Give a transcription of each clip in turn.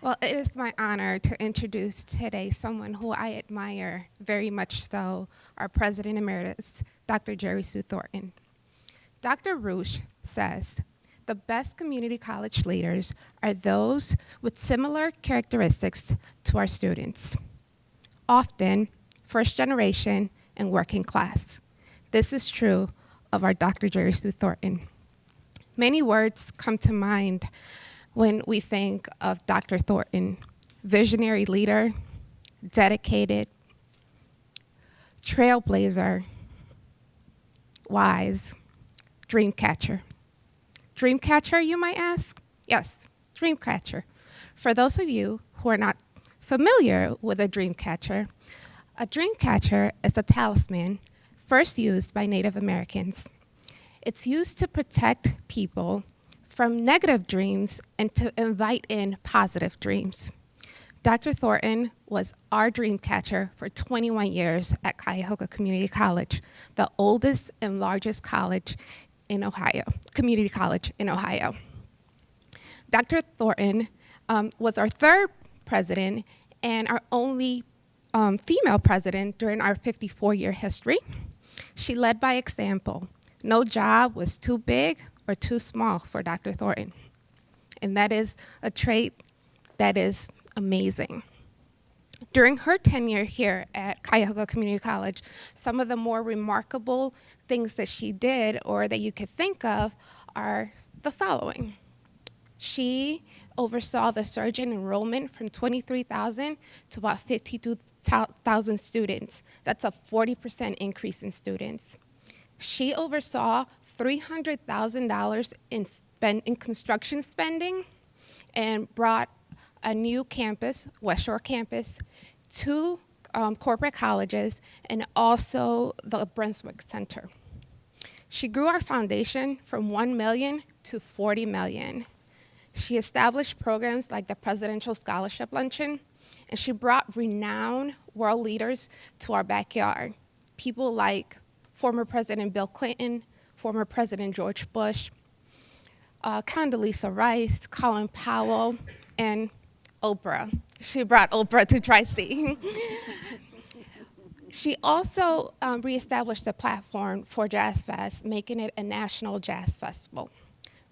Well, it is my honor to introduce today someone who I admire very much so, our President Emeritus, Dr. Jerry Sue Thornton. Dr. Roosh says, the best community college leaders are those with similar characteristics to our students, often first generation and working class. This is true of our Dr. Jerry Sue Thornton. Many words come to mind when we think of Dr. Thornton: visionary leader, dedicated, trailblazer, wise, dreamcatcher. Dreamcatcher, you might ask? Yes, dreamcatcher. For those of you who are not familiar with a dreamcatcher is a talisman first used by Native Americans. It's used to protect people from negative dreams and to invite in positive dreams. Dr. Thornton was our dream catcher for 21 years at Cuyahoga Community College, the oldest and largest college in Ohio, community college in Ohio. Dr. Thornton was our third president and our only female president during our 54-year history. She led by example. No job was too big or too small for Dr. Thornton. And that is a trait that is amazing. During her tenure here at Cuyahoga Community College, some of the more remarkable things that she did or that you could think of are the following. She oversaw the surge in enrollment from 23,000 to about 52,000 students. That's a 40% increase in students. She oversaw $300,000 in construction spending and brought a new campus, West Shore campus, two corporate colleges, and also the Brunswick Center. She grew our foundation from 1 million to 40 million. She established programs like the Presidential Scholarship Luncheon, and she brought renowned world leaders to our backyard. People like former President Bill Clinton, former President George Bush, Condoleezza Rice, Colin Powell, and Oprah. She brought Oprah to Tri-C. She also reestablished the platform for Jazz Fest, making it a national jazz festival.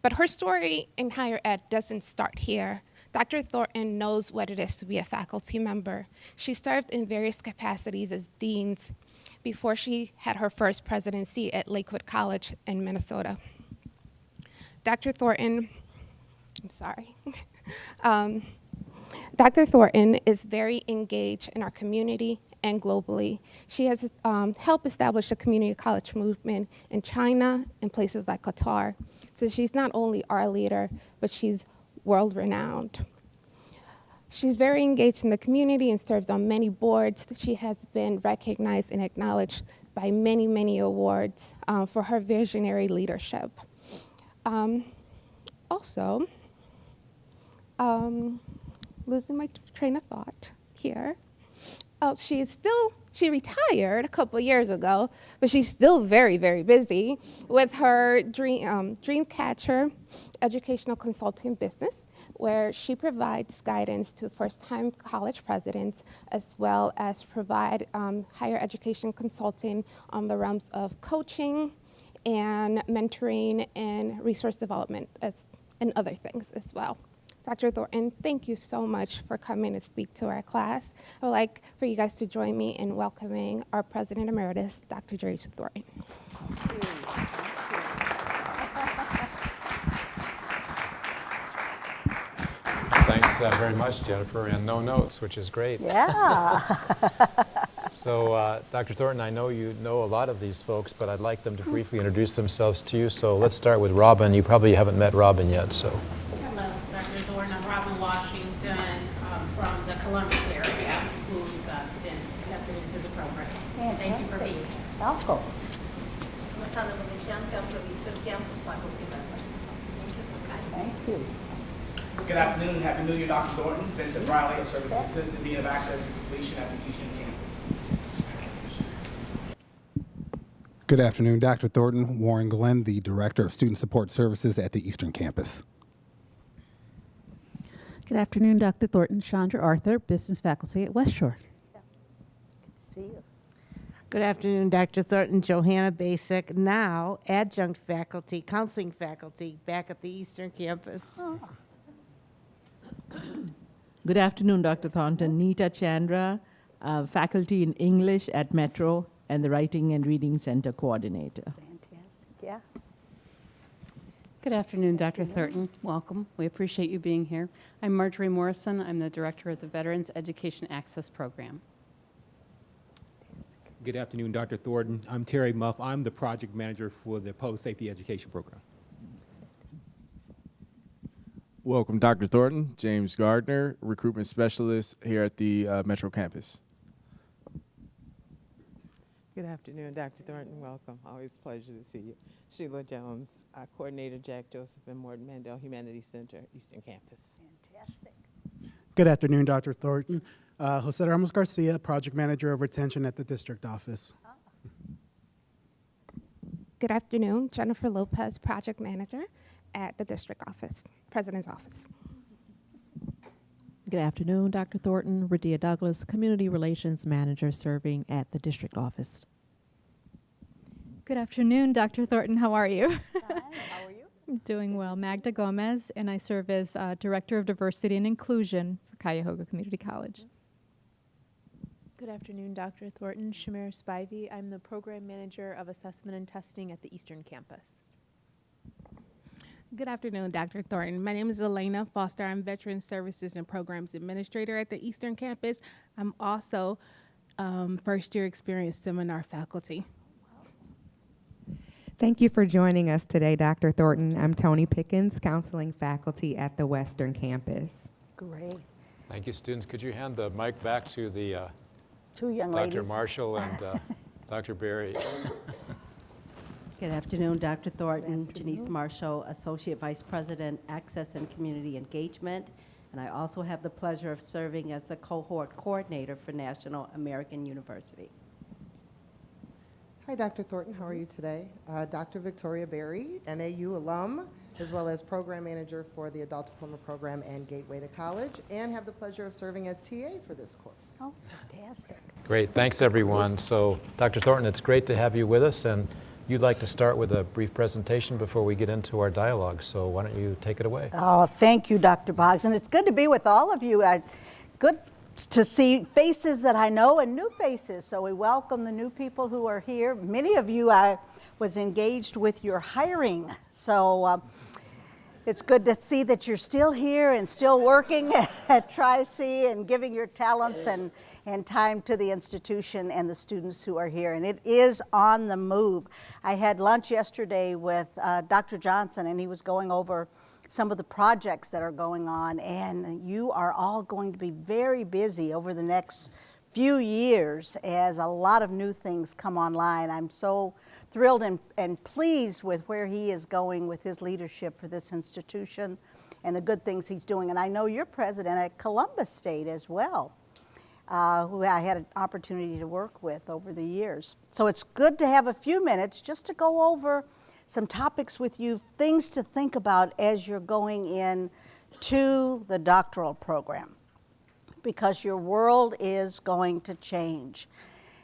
But her story in higher ed doesn't start here. Dr. Thornton knows what it is to be a faculty member. She served in various capacities as deans before she had her first presidency at Lakewood College in Minnesota. Dr. Thornton, I'm sorry. Dr. Thornton is very engaged in our community and globally. She has helped establish the community college movement in China and places like Qatar. So she's not only our leader, but she's world-renowned. She's very engaged in the community and serves on many boards. She has been recognized and acknowledged by many, many awards for her visionary leadership. Losing my train of thought here. She retired a couple years ago, but she's still very, very busy with her Dreamcatcher educational consulting business, where she provides guidance to first-time college presidents, as well as provide higher education consulting on the realms of coaching and mentoring and resource development and other things as well. Dr. Thornton, thank you so much for coming to speak to our class. I would like for you guys to join me in welcoming our President Emeritus, Dr. Jerry Thornton. Thanks very much, Jennifer, and no notes, which is great. Yeah. So, Dr. Thornton, I know you know a lot of these folks, but I'd like them to briefly introduce themselves to you. So let's start with Robin. You probably haven't met Robin yet, so. Hello, Dr. Thornton. I'm Robin Washington from the Columbus area, who's been accepted into the program. Fantastic. Thank you for being here. Welcome. Masana Valenciano, from Eastern Campus, faculty member. Thank you. Good afternoon and Happy New Year, Dr. Thornton. Vincent Briley, a Service Assistant Dean of Access and Completion at the Eastern Campus. Good afternoon, Dr. Thornton. Warren Glenn, the Director of Student Support Services at the Eastern Campus. Good afternoon, Dr. Thornton. Chandra Arthur, business faculty at West Shore. Good to see you. Good afternoon, Dr. Thornton. Johanna Basic, now adjunct faculty, counseling faculty, back at the Eastern Campus. Oh, Good afternoon, Dr. Thornton. Neeta Chandra, faculty in English at Metro and the Writing and Reading Center coordinator. fantastic. Yeah. Good afternoon, Dr. Thornton. Welcome. We appreciate you being here. I'm Marjorie Morrison. I'm the director of the Veterans Education Access Program. Good afternoon, Dr. Thornton. I'm Terry Muff. I'm the project manager for the Public Safety Education Program. Welcome, Dr. Thornton. James Gardner, recruitment specialist here at the Metro campus. Good afternoon, Dr. Thornton. Welcome. Always a pleasure to see you. Sheila Jones, coordinator, Jack Joseph and Morton Mandel Humanities Center, Eastern Campus. Fantastic. Good afternoon, Dr. Thornton. Jose Ramos Garcia, project manager of retention at the district office. Good afternoon, Jennifer Lopez, project manager at the district office, president's office. Good afternoon, Dr. Thornton. Radia Douglas, community relations manager serving at the district office. Good afternoon, Dr. Thornton. How are you? Hi, how are you? I'm doing well. Magda Gomez, and I serve as Director of Diversity and Inclusion for Cuyahoga Community College. Good afternoon, Dr. Thornton. Shamir Spivey. I'm the Program Manager of Assessment and Testing at the Eastern Campus. Good afternoon, Dr. Thornton. My name is Elena Foster. I'm Veteran Services and Programs Administrator at the Eastern Campus. I'm also first-year experience seminar faculty. Thank you for joining us today, Dr. Thornton. I'm Tony Pickens, counseling faculty at the Western Campus. Great. Thank you, students. Could you hand the mic back to the Two young Dr. ladies. Marshall and Dr. Berry? Good afternoon, Dr. Thornton. Janice Marshall, Associate Vice President, Access and Community Engagement. And I also have the pleasure of serving as the cohort coordinator for National American University. Hi, Dr. Thornton. How are you today? Dr. Victoria Berry, NAU alum, as well as program manager for the Adult Diploma Program and Gateway to College, and have the pleasure of serving as TA for this course. Oh, fantastic. Great. Thanks, everyone. So, Dr. Thornton, it's great to have you with us, and you'd like to start with a brief presentation before we get into our dialogue. So why don't you take it away? Oh, thank you, Dr. Boggs. And it's good to be with all of you. Good to see faces that I know and new faces. So we welcome the new people who are here. Many of you I was engaged with your hiring. So it's good to see that you're still here and still working at Tri-C and giving your talents and time to the institution and the students who are here. And it is on the move. I had lunch yesterday with Dr. Johnson, and he was going over some of the projects that are going on, and you are all going to be very busy over the next few years as a lot of new things come online. I'm so thrilled and pleased with where he is going with his leadership for this institution and the good things he's doing. And I know you're president at Columbus State as well, who I had an opportunity to work with over the years. So it's good to have a few minutes just to go over some topics with you, things to think about as you're going in to the doctoral program, because your world is going to change.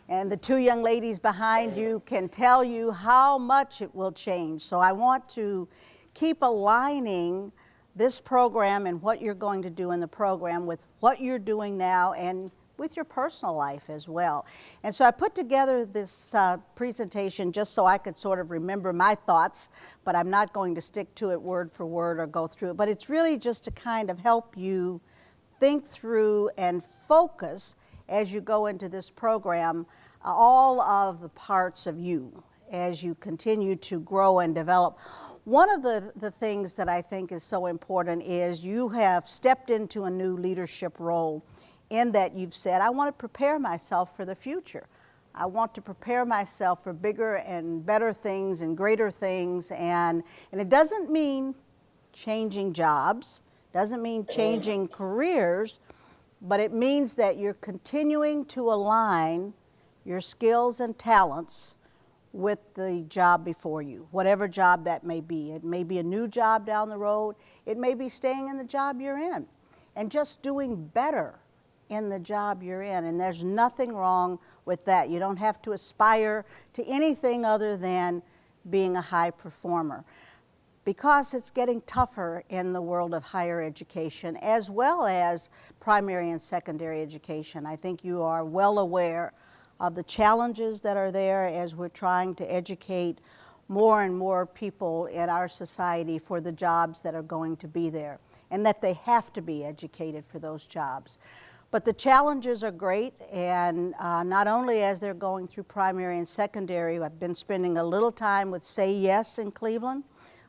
And the two young ladies behind you can tell you how much it will change. So I want to keep aligning this program and what you're going to do in the program with what you're doing now and with your personal life as well. And so I put together this presentation just so I could sort of remember my thoughts, but I'm not going to stick to it word for word or go through it. But it's really just to kind of help you think through and focus as you go into this program, all of the parts of you as you continue to grow and develop. One of the things that I think is so important is you have stepped into a new leadership role, in that you've said, I want to prepare myself for the future. I want to prepare myself for bigger and better things and greater things. And it doesn't mean changing jobs, doesn't mean changing careers, but it means that you're continuing to align your skills and talents with the job before you, whatever job that may be. It may be a new job down the road. It may be staying in the job you're in. and just doing better in the job you're in. And there's nothing wrong with that. You don't have to aspire to anything other than being a high performer. Because it's getting tougher in the world of higher education as well as primary and secondary education. I think you are well aware of the challenges that are there as we're trying to educate more and more people in our society for the jobs that are going to be there, and that they have to be educated for those jobs. But the challenges are great, and not only as they're going through primary and secondary, I've been spending a little time with Say Yes in Cleveland,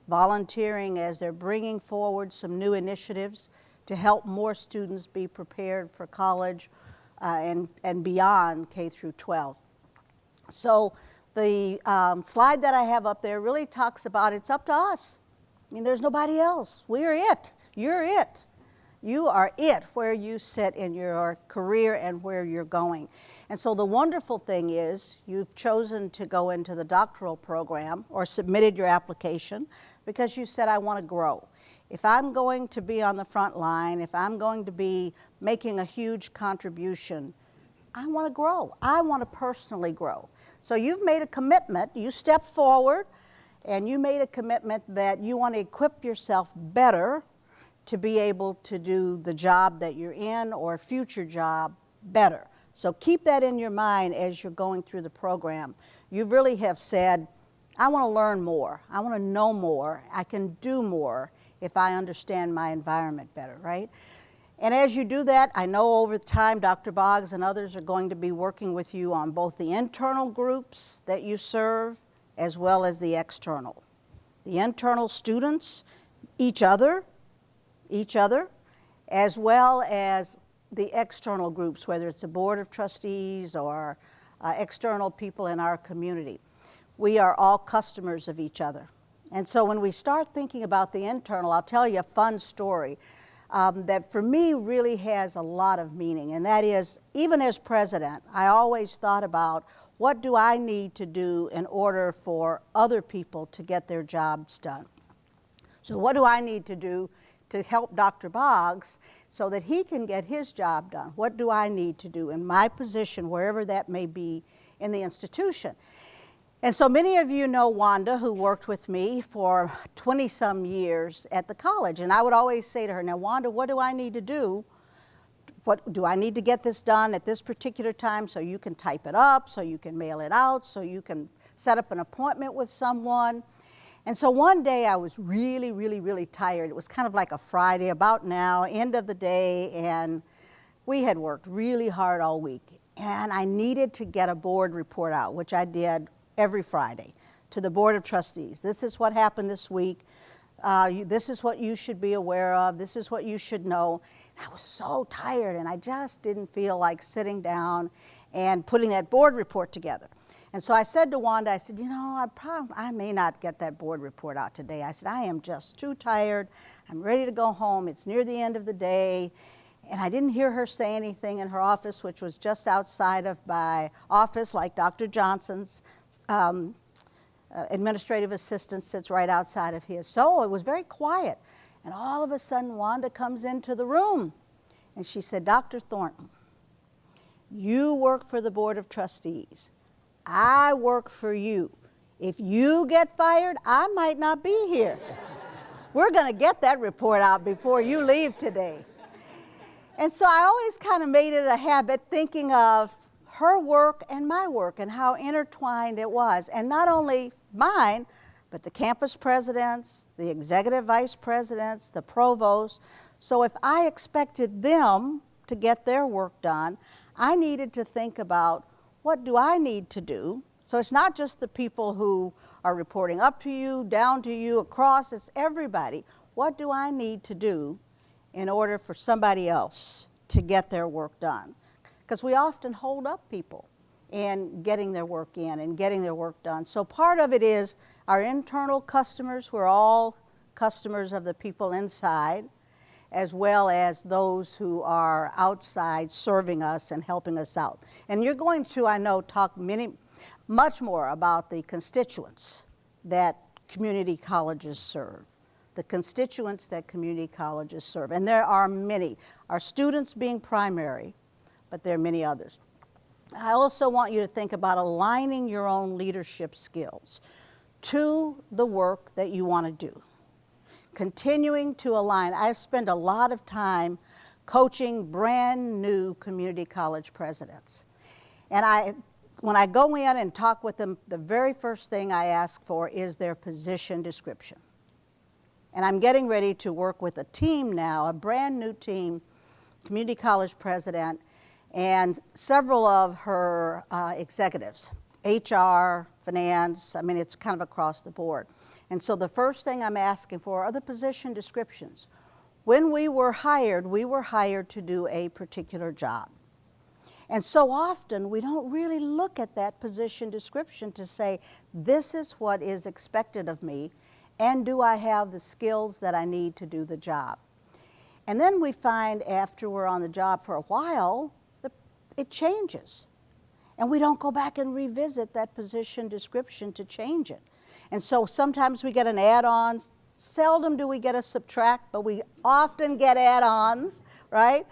volunteering as they're bringing forward some new initiatives to help more students be prepared for college and beyond K through 12. So the slide that I have up there really talks about it's up to us. I mean, there's nobody else. We're it. You're it. You are it where you sit in your career and where you're going. And so the wonderful thing is you've chosen to go into the doctoral program or submitted your application because you said, I want to grow. If I'm going to be on the front line, if I'm going to be making a huge contribution, I want to grow. I want to personally grow. So you've made a commitment. You stepped forward and you made a commitment that you want to equip yourself better to be able to do the job that you're in or a future job better. So keep that in your mind as you're going through the program. You really have said, I want to learn more. I want to know more. I can do more if I understand my environment better, right? And as you do that, I know over time Dr. Boggs and others are going to be working with you on both the internal groups that you serve as well as the external. The internal students, each other, as well as the external groups, whether it's a board of trustees or external people in our community. We are all customers of each other. And so when we start thinking about the internal, I'll tell you a fun story that for me really has a lot of meaning. And that is, even as president, I always thought about what do I need to do in order for other people to get their jobs done. So what do I need to do to help Dr. Boggs so that he can get his job done? What do I need to do in my position, wherever that may be in the institution? And so many of you know Wanda, who worked with me for 20-some years at the college. And I would always say to her, now, Wanda, what do I need to do? What do I need to get this done at this particular time so you can type it up, so you can mail it out, so you can set up an appointment with someone? And so one day I was really, really, really tired. It was kind of like a Friday, about now, end of the day, and we had worked really hard all week. And I needed to get a board report out, which I did every Friday, to the Board of Trustees. This is what happened this week. This is what you should be aware of. This is what you should know. And I was so tired, and I just didn't feel like sitting down and putting that board report together. And so I said to Wanda, I said, you know, I may not get that board report out today. I said, I am just too tired. I'm ready to go home. It's near the end of the day. And I didn't hear her say anything in her office, which was just outside of my office, like Dr. Johnson's administrative assistant sits right outside of his. So it was very quiet. And all of a sudden, Wanda comes into the room. And she said, Dr. Thornton, you work for the Board of Trustees. I work for you. If you get fired, I might not be here. We're going to get that report out before you leave today. And so I always kind of made it a habit thinking of her work and my work and how intertwined it was. And not only mine, but the campus presidents, the executive vice presidents, the provosts. So if I expected them to get their work done, I needed to think about what do I need to do? So it's not just the people who are reporting up to you, down to you, across, it's everybody. What do I need to do in order for somebody else to get their work done? Because we often hold up people in getting their work in and getting their work done. So part of it is our internal customers. We're all customers of the people inside, as well as those who are outside serving us and helping us out. And you're going to, I know, talk much more about the constituents that community colleges serve. the constituents that community colleges serve. And there are many, our students being primary, but there are many others. I also want you to think about aligning your own leadership skills to the work that you want to do. Continuing to align. I've spent a lot of time coaching brand new community college presidents. And when I go in and talk with them, the very first thing I ask for is their position description. And I'm getting ready to work with a team now, a brand new team, community college president, and several of her executives, HR, finance, I mean, it's kind of across the board. And so the first thing I'm asking for are the position descriptions. When we were hired to do a particular job. And so often we don't really look at that position description to say, this is what is expected of me, and do I have the skills that I need to do the job? And then we find after we're on the job for a while, it changes. And we don't go back and revisit that position description to change it. And so sometimes we get an add-on. Seldom do we get a subtract, but we often get add-ons, right?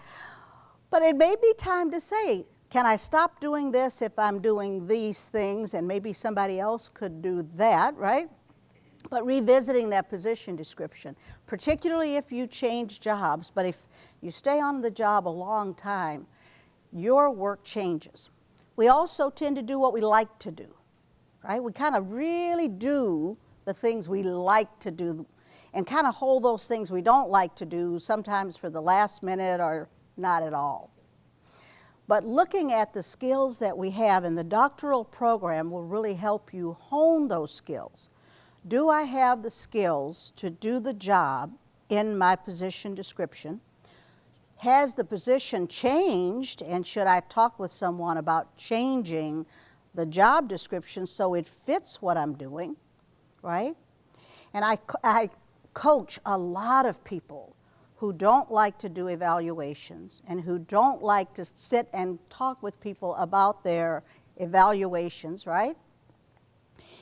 But it may be time to say, can I stop doing this if I'm doing these things, and maybe somebody else could do that, right? But revisiting that position description, particularly if you change jobs, but if you stay on the job a long time, your work changes. We also tend to do what we like to do, right? We kind of really do the things we like to do and kind of hold those things we don't like to do sometimes for the last minute or not at all. But looking at the skills that we have in the doctoral program will really help you hone those skills. Do I have the skills to do the job in my position description? Has the position changed, and should I talk with someone about changing the job description so it fits what I'm doing, right? And I coach a lot of people who don't like to do evaluations and who don't like to sit and talk with people about their evaluations, right?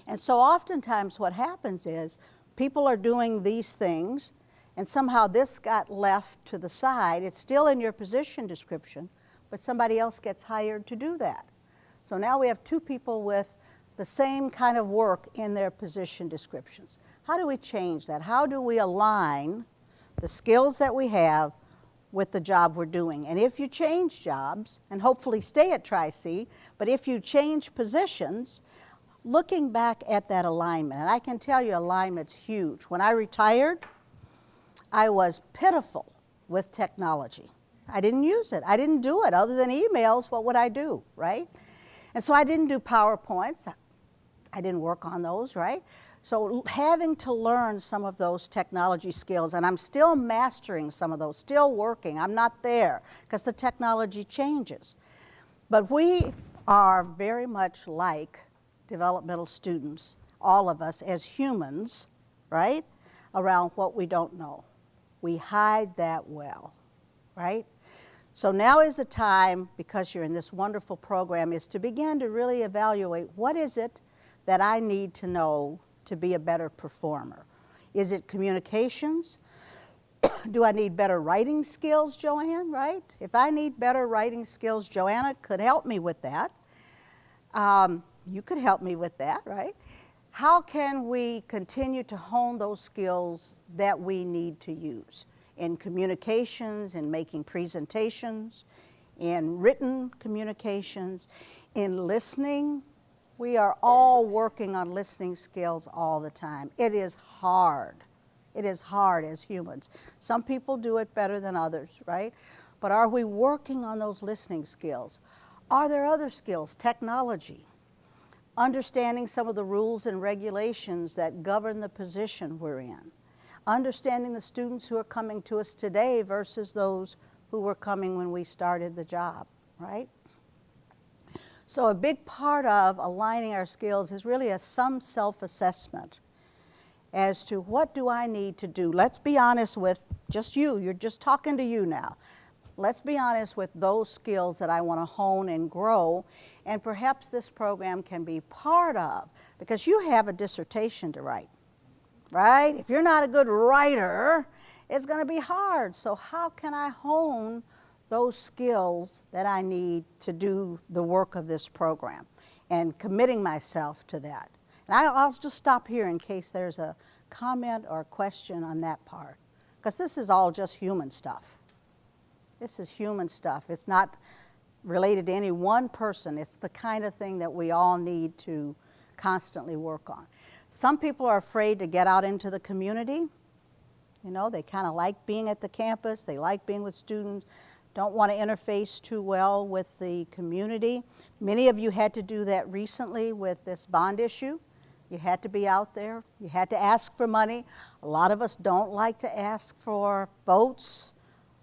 And so oftentimes what happens is people are doing these things and somehow this got left to the side. It's still in your position description, but somebody else gets hired to do that. So now we have two people with the same kind of work in their position descriptions. How do we change that? How do we align the skills that we have with the job we're doing? And if you change jobs, and hopefully stay at Tri-C, but if you change positions, looking back at that alignment, and I can tell you alignment's huge. When I retired, I was pitiful with technology. I didn't use it. I didn't do it. Other than emails, what would I do, right? And so I didn't do PowerPoints. I didn't work on those, right? So having to learn some of those technology skills, and I'm still mastering some of those, still working. I'm not there because the technology changes. But we are very much like developmental students, all of us as humans, right, around what we don't know. We hide that well, right? So now is the time, because you're in this wonderful program, is to begin to really evaluate what is it that I need to know to be a better performer. Is it communications? Do I need better writing skills, Joanne, right? If I need better writing skills, Joanna could help me with that. You could help me with that, right? How can we continue to hone those skills that we need to use in communications, in making presentations, in written communications, in listening? We are all working on listening skills all the time. It is hard. It is hard as humans. Some people do it better than others, right? But are we working on those listening skills? Are there other skills? Technology. Understanding some of the rules and regulations that govern the position we're in. Understanding the students who are coming to us today versus those who were coming when we started the job, right? So a big part of aligning our skills is really some self-assessment as to what do I need to do. Let's be honest with just you. You're just talking to you now. Let's be honest with those skills that I want to hone and grow, and perhaps this program can be part of, because you have a dissertation to write. right? If you're not a good writer, it's going to be hard. So how can I hone those skills that I need to do the work of this program and committing myself to that? And I'll just stop here in case there's a comment or a question on that part, because this is all just human stuff. This is human stuff. It's not related to any one person. It's the kind of thing that we all need to constantly work on. Some people are afraid to get out into the community. You know, they kind of like being at the campus. They like being with students. Don't want to interface too well with the community. Many of you had to do that recently with this bond issue. You had to be out there. You had to ask for money. A lot of us don't like to ask for votes.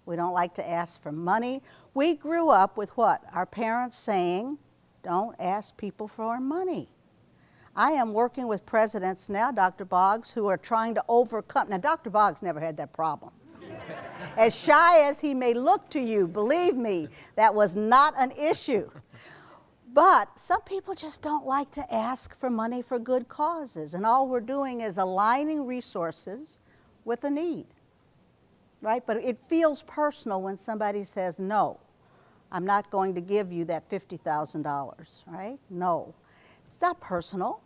We don't like to ask for money. We grew up with what? Our parents saying, don't ask people for money. I am working with presidents now, Dr. Boggs, who are trying to overcome. Now, Dr. Boggs never had that problem. As shy as he may look to you, believe me, that was not an issue. But some people just don't like to ask for money for good causes, and all we're doing is aligning resources with a need, right? But it feels personal when somebody says, no, I'm not going to give you that $50,000, right? No. It's not personal.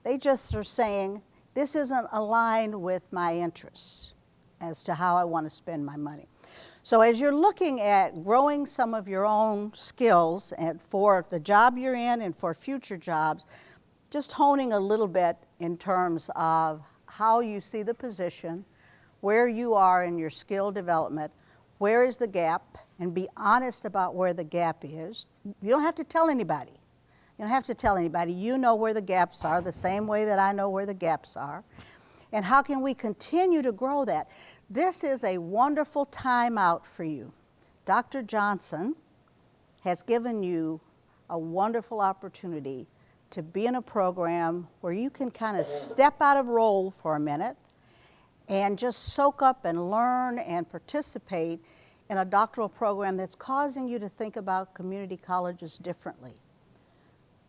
They just are saying, this isn't aligned with my interests as to how I want to spend my money. So as you're looking at growing some of your own skills and for the job you're in and for future jobs, just honing a little bit in terms of how you see the position, where you are in your skill development, where is the gap, and be honest about where the gap is. You don't have to tell anybody. You don't have to tell anybody. You know where the gaps are the same way that I know where the gaps are. And how can we continue to grow that? This is a wonderful time out for you. Dr. Johnson has given you a wonderful opportunity to be in a program where you can kind of step out of role for a minute and just soak up and learn and participate in a doctoral program that's causing you to think about community colleges differently.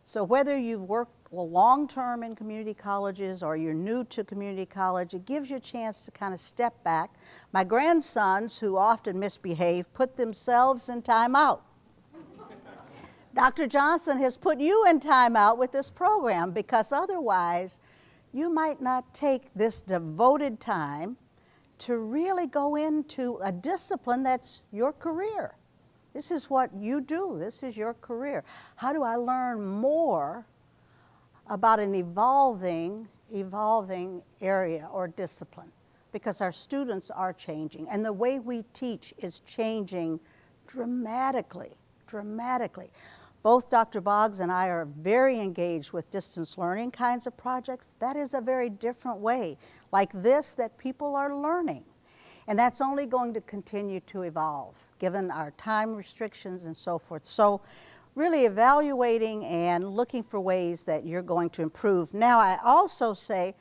So whether you've worked long-term in community colleges or you're new to community college, it gives you a chance to kind of step back. My grandsons, who often misbehave, put themselves in timeout. Dr. Johnson has put you in timeout with this program because otherwise you might not take this devoted time to really go into a discipline that's your career. This is what you do. This is your career. How do I learn more about an evolving area or discipline? Because our students are changing, and the way we teach is changing dramatically. Both Dr. Boggs and I are very engaged with distance learning kinds of projects. That is a very different way, like this, that people are learning. And that's only going to continue to evolve, given our time restrictions and so forth. So really evaluating and looking for ways that you're going to improve. Now, I also say,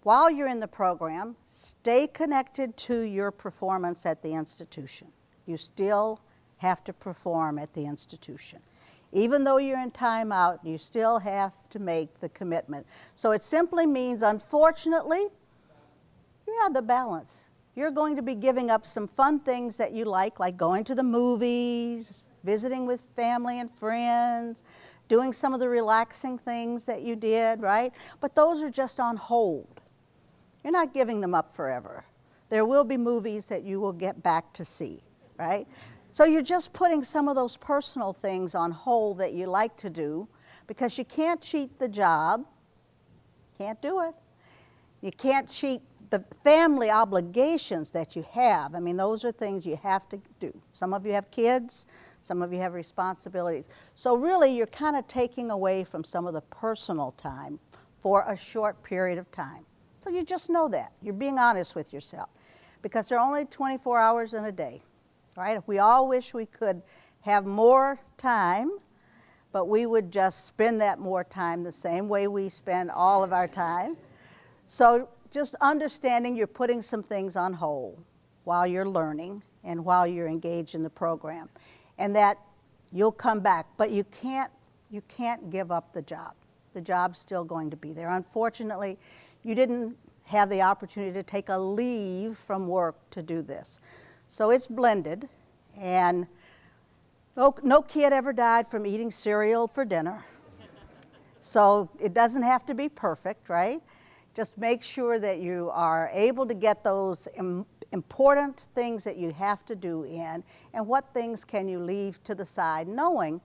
while you're in the program, stay connected to your performance at the institution. You still have to perform at the institution. Even though you're in timeout, you still have to make the commitment. So it simply means, unfortunately, yeah, the balance. You're going to be giving up some fun things that you like going to the movies, visiting with family and friends, doing some of the relaxing things that you did, right? But those are just on hold. You're not giving them up forever. There will be movies that you will get back to see, right? So you're just putting some of those personal things on hold that you like to do because you can't cheat the job. Can't do it. You can't cheat the family obligations that you have. I mean, those are things you have to do. Some of you have kids, some of you have responsibilities. So really, you're kind of taking away from some of the personal time for a short period of time. So you just know that. You're being honest with yourself because there are only 24 hours in a day, right? We all wish we could have more time, but we would just spend that more time the same way we spend all of our time. So just understanding you're putting some things on hold while you're learning and while you're engaged in the program, and that you'll come back, but you can't give up the job. The job's still going to be there. Unfortunately, you didn't have the opportunity to take a leave from work to do this. So it's blended, and no kid ever died from eating cereal for dinner. So it doesn't have to be perfect, right? Just make sure that you are able to get those important things that you have to do in, and what things can you leave to the side, knowing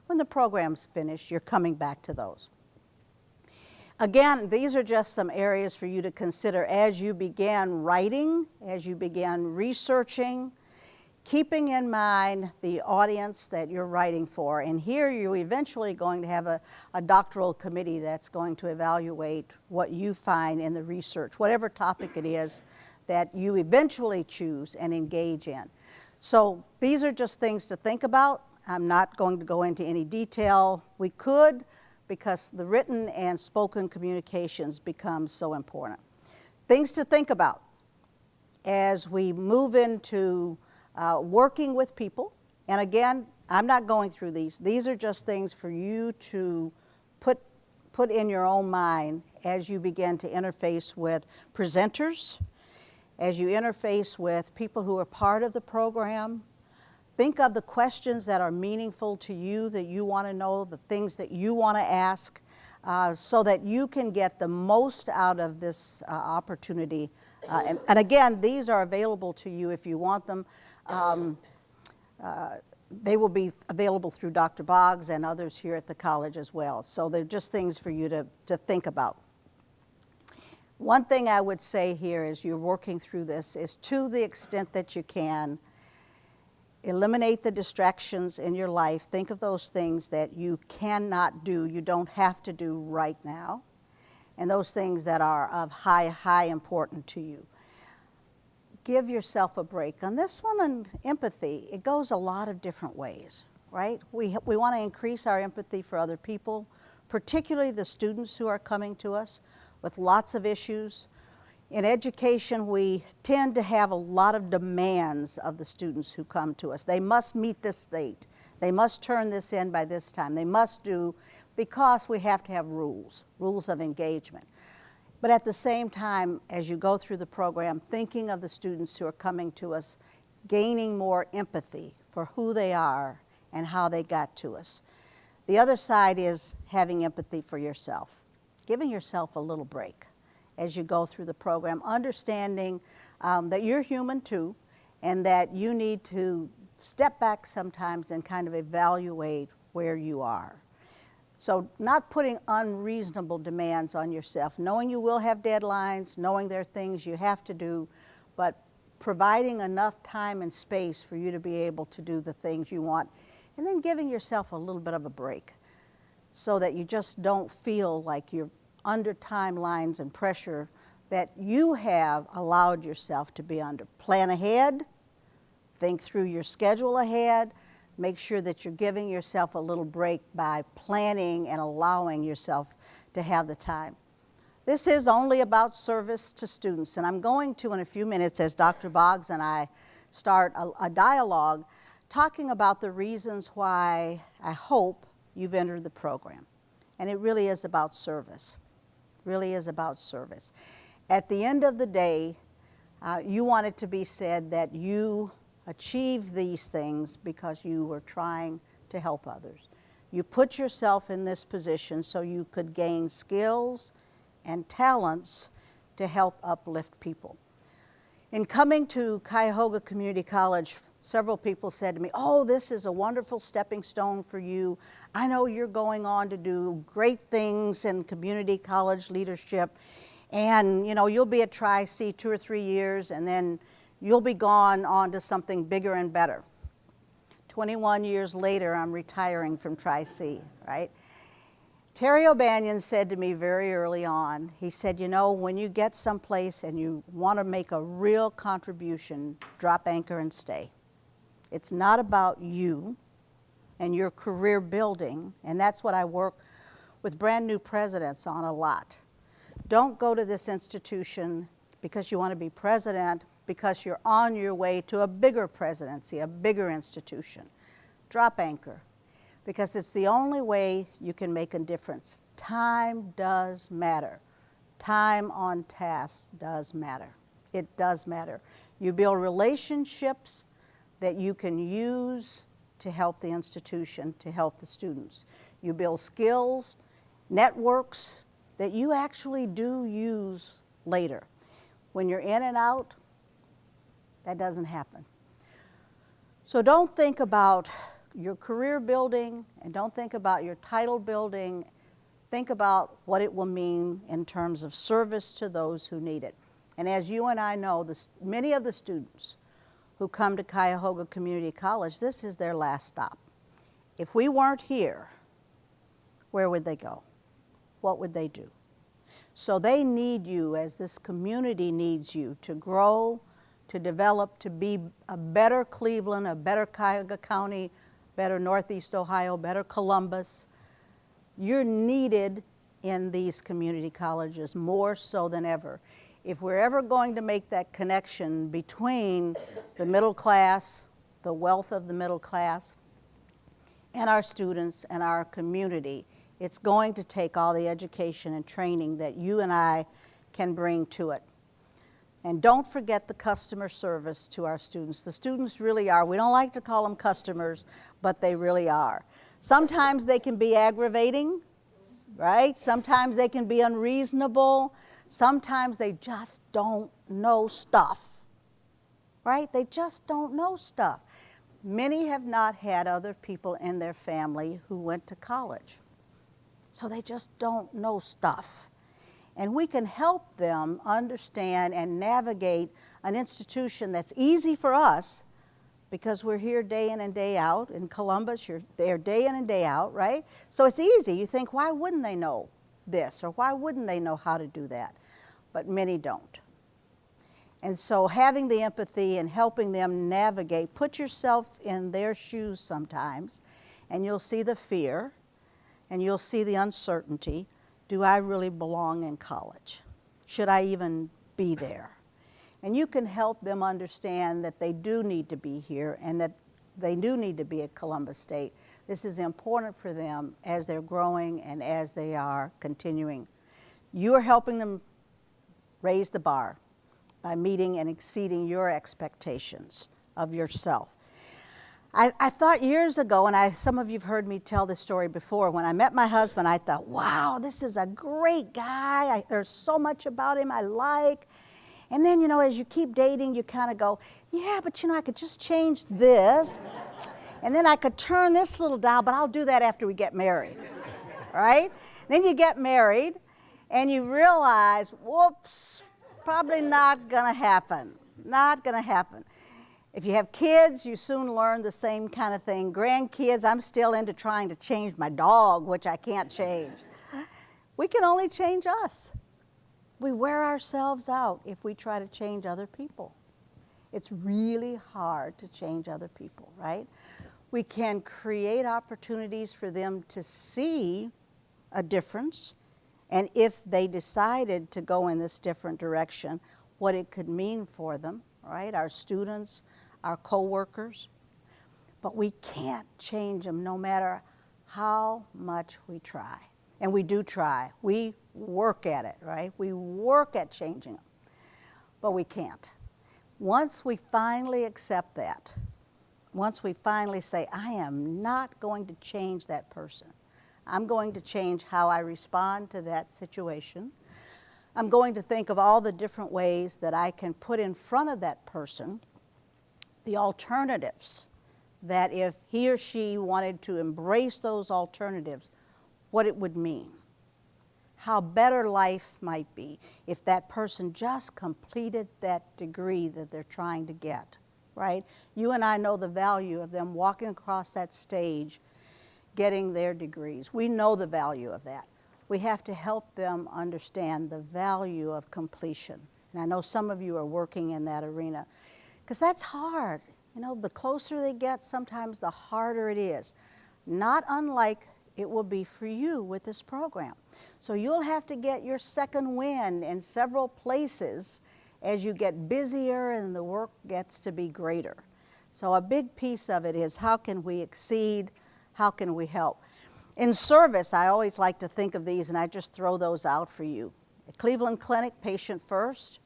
when the program's finished, you're coming back to those. Again, these are just some areas for you to consider as you begin writing, as you begin researching, keeping in mind the audience that you're writing for. And here you're eventually going to have a doctoral committee that's going to evaluate what you find in the research, whatever topic it is that you eventually choose and engage in. So these are just things to think about. I'm not going to go into any detail. We could, because the written and spoken communications become so important. Things to think about as we move into working with people. And again, I'm not going through these. These are just things for you to put in your own mind as you begin to interface with presenters, as you interface with people who are part of the program. Think of the questions that are meaningful to you, that you want to know, the things that you want to ask, so that you can get the most out of this opportunity. And again, these are available to you if you want them. They will be available through Dr. Boggs and others here at the college as well. So they're just things for you to think about. One thing I would say here as you're working through this is, to the extent that you can, eliminate the distractions in your life. Think of those things that you cannot do, you don't have to do right now, and those things that are of high importance to you. Give yourself a break. On this one, on empathy, it goes a lot of different ways, right? We want to increase our empathy for other people, particularly the students who are coming to us with lots of issues. In education, we tend to have a lot of demands of the students who come to us. They must meet this date. They must turn this in by this time. They must do, because we have to have rules of engagement. But at the same time, as you go through the program, thinking of the students who are coming to us, gaining more empathy for who they are and how they got to us. The other side is having empathy for yourself, giving yourself a little break as you go through the program, understanding that you're human too, and that you need to step back sometimes and kind of evaluate where you are. So not putting unreasonable demands on yourself, knowing you will have deadlines, knowing there are things you have to do, but providing enough time and space for you to be able to do the things you want, and then giving yourself a little bit of a break so that you just don't feel like you're under timelines and pressure that you have allowed yourself to be under. Plan ahead, think through your schedule ahead, make sure that you're giving yourself a little break by planning and allowing yourself to have the time. This is only about service to students, and I'm going to, in a few minutes, as Dr. Boggs and I start a dialogue, talking about the reasons why I hope you've entered the program. And it really is about service. Really is about service. At the end of the day, you want it to be said that you achieved these things because you were trying to help others. You put yourself in this position so you could gain skills and talents to help uplift people. In coming to Cuyahoga Community College, several people said to me, "Oh, this is a wonderful stepping stone for you. I know you're going on to do great things in community college leadership, and you'll be at Tri-C 2 or 3 years, and then you'll be gone on to something bigger and better." 21 years later, I'm retiring from Tri-C, right? Terry O'Banion said to me very early on, he said, when you get someplace and you want to make a real contribution, drop anchor and stay. It's not about you and your career building, and that's what I work with brand new presidents on a lot. Don't go to this institution because you want to be president, because you're on your way to a bigger presidency, a bigger institution. Drop anchor, because it's the only way you can make a difference. Time does matter. time on task does matter. It does matter. You build relationships that you can use to help the institution, to help the students. You build skills, networks that you actually do use later. When you're in and out, that doesn't happen. So don't think about your career building and don't think about your title building. Think about what it will mean in terms of service to those who need it. And as you and I know, many of the students who come to Cuyahoga Community College, this is their last stop. If we weren't here, where would they go? What would they do? So they need you, as this community needs you, to grow, to develop, to be a better Cleveland, a better Cuyahoga County, better Northeast Ohio, better Columbus. You're needed in these community colleges more so than ever. If we're ever going to make that connection between the middle class, the wealth of the middle class, and our students and our community, it's going to take all the education and training that you and I can bring to it. And don't forget the customer service to our students. The students really are, we don't like to call them customers, but they really are. Sometimes they can be aggravating, right? Sometimes they can be unreasonable. Sometimes they just don't know stuff, right? They just don't know stuff. Many have not had other people in their family who went to college. So they just don't know stuff. And we can help them understand and navigate an institution that's easy for us because we're here day in and day out. In Columbus, you're there day in and day out, right? So it's easy. You think, why wouldn't they know this? Or why wouldn't they know how to do that? But many don't. And so having the empathy and helping them navigate, put yourself in their shoes sometimes, and you'll see the fear, and you'll see the uncertainty. Do I really belong in college? Should I even be there? And you can help them understand that they do need to be here and that they do need to be at Columbus State. This is important for them as they're growing and as they are continuing. You are helping them raise the bar by meeting and exceeding your expectations of yourself. I thought years ago, and some of you have heard me tell this story before, when I met my husband, I thought, wow, this is a great guy. There's so much about him I like. And then, you know, as you keep dating, you kind of go, yeah, but you know, I could just change this. And then I could turn this little dial, but I'll do that after we get married, right? Then you get married, and you realize, whoops, probably not gonna happen, not gonna happen. If you have kids, you soon learn the same kind of thing. Grandkids, I'm still into trying to change my dog, which I can't change. We can only change us. We wear ourselves out if we try to change other people. It's really hard to change other people, right? We can create opportunities for them to see a difference, and if they decided to go in this different direction, what it could mean for them, right? Our students, our coworkers, but we can't change them no matter how much we try. And we do try. We work at it, right? We work at changing them, but we can't. Once we finally accept that, once we finally say, I am not going to change that person. I'm going to change how I respond to that situation. I'm going to think of all the different ways that I can put in front of that person the alternatives, that if he or she wanted to embrace those alternatives, what it would mean, how better life might be if that person just completed that degree that they're trying to get, right? You and I know the value of them walking across that stage, getting their degrees. We know the value of that. We have to help them understand the value of completion. And I know some of you are working in that arena, because that's hard. You know, the closer they get, sometimes the harder it is. Not unlike it will be for you with this program. So you'll have to get your second wind in several places as you get busier and the work gets to be greater. So a big piece of it is, how can we exceed? How can we help? In service, I always like to think of these, and I just throw those out for you. Cleveland Clinic, patient first.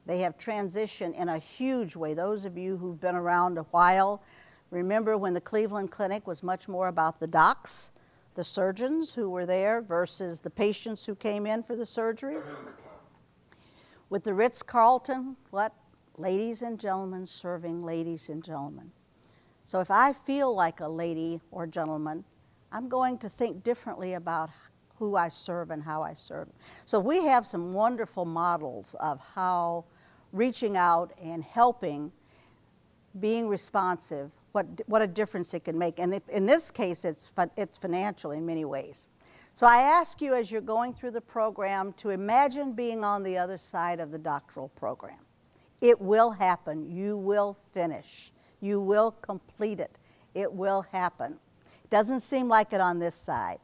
They have transitioned in a huge way. Those of you who've been around a while remember when the Cleveland Clinic was much more about the docs, the surgeons who were there versus the patients who came in for the surgery. With the Ritz-Carlton, what? Ladies and gentlemen serving ladies and gentlemen. So if I feel like a lady or gentleman, I'm going to think differently about who I serve and how I serve. So we have some wonderful models of how reaching out and helping, being responsive, what a difference it can make. And if, in this case, it's financial in many ways. So I ask you as you're going through the program to imagine being on the other side of the doctoral program. It will happen. You will finish. You will complete it. It will happen. It doesn't seem like it on this side.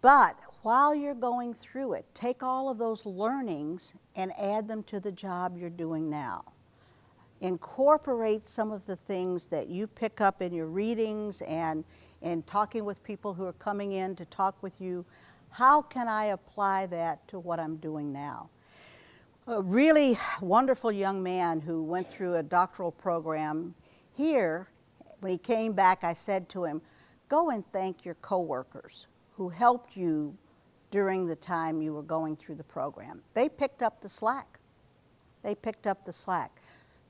But while you're going through it, take all of those learnings and add them to the job you're doing now. Incorporate some of the things that you pick up in your readings and in talking with people who are coming in to talk with you. How can I apply that to what I'm doing now? A really wonderful young man who went through a doctoral program here, when he came back, I said to him, go and thank your coworkers who helped you during the time you were going through the program. They picked up the slack. They picked up the slack.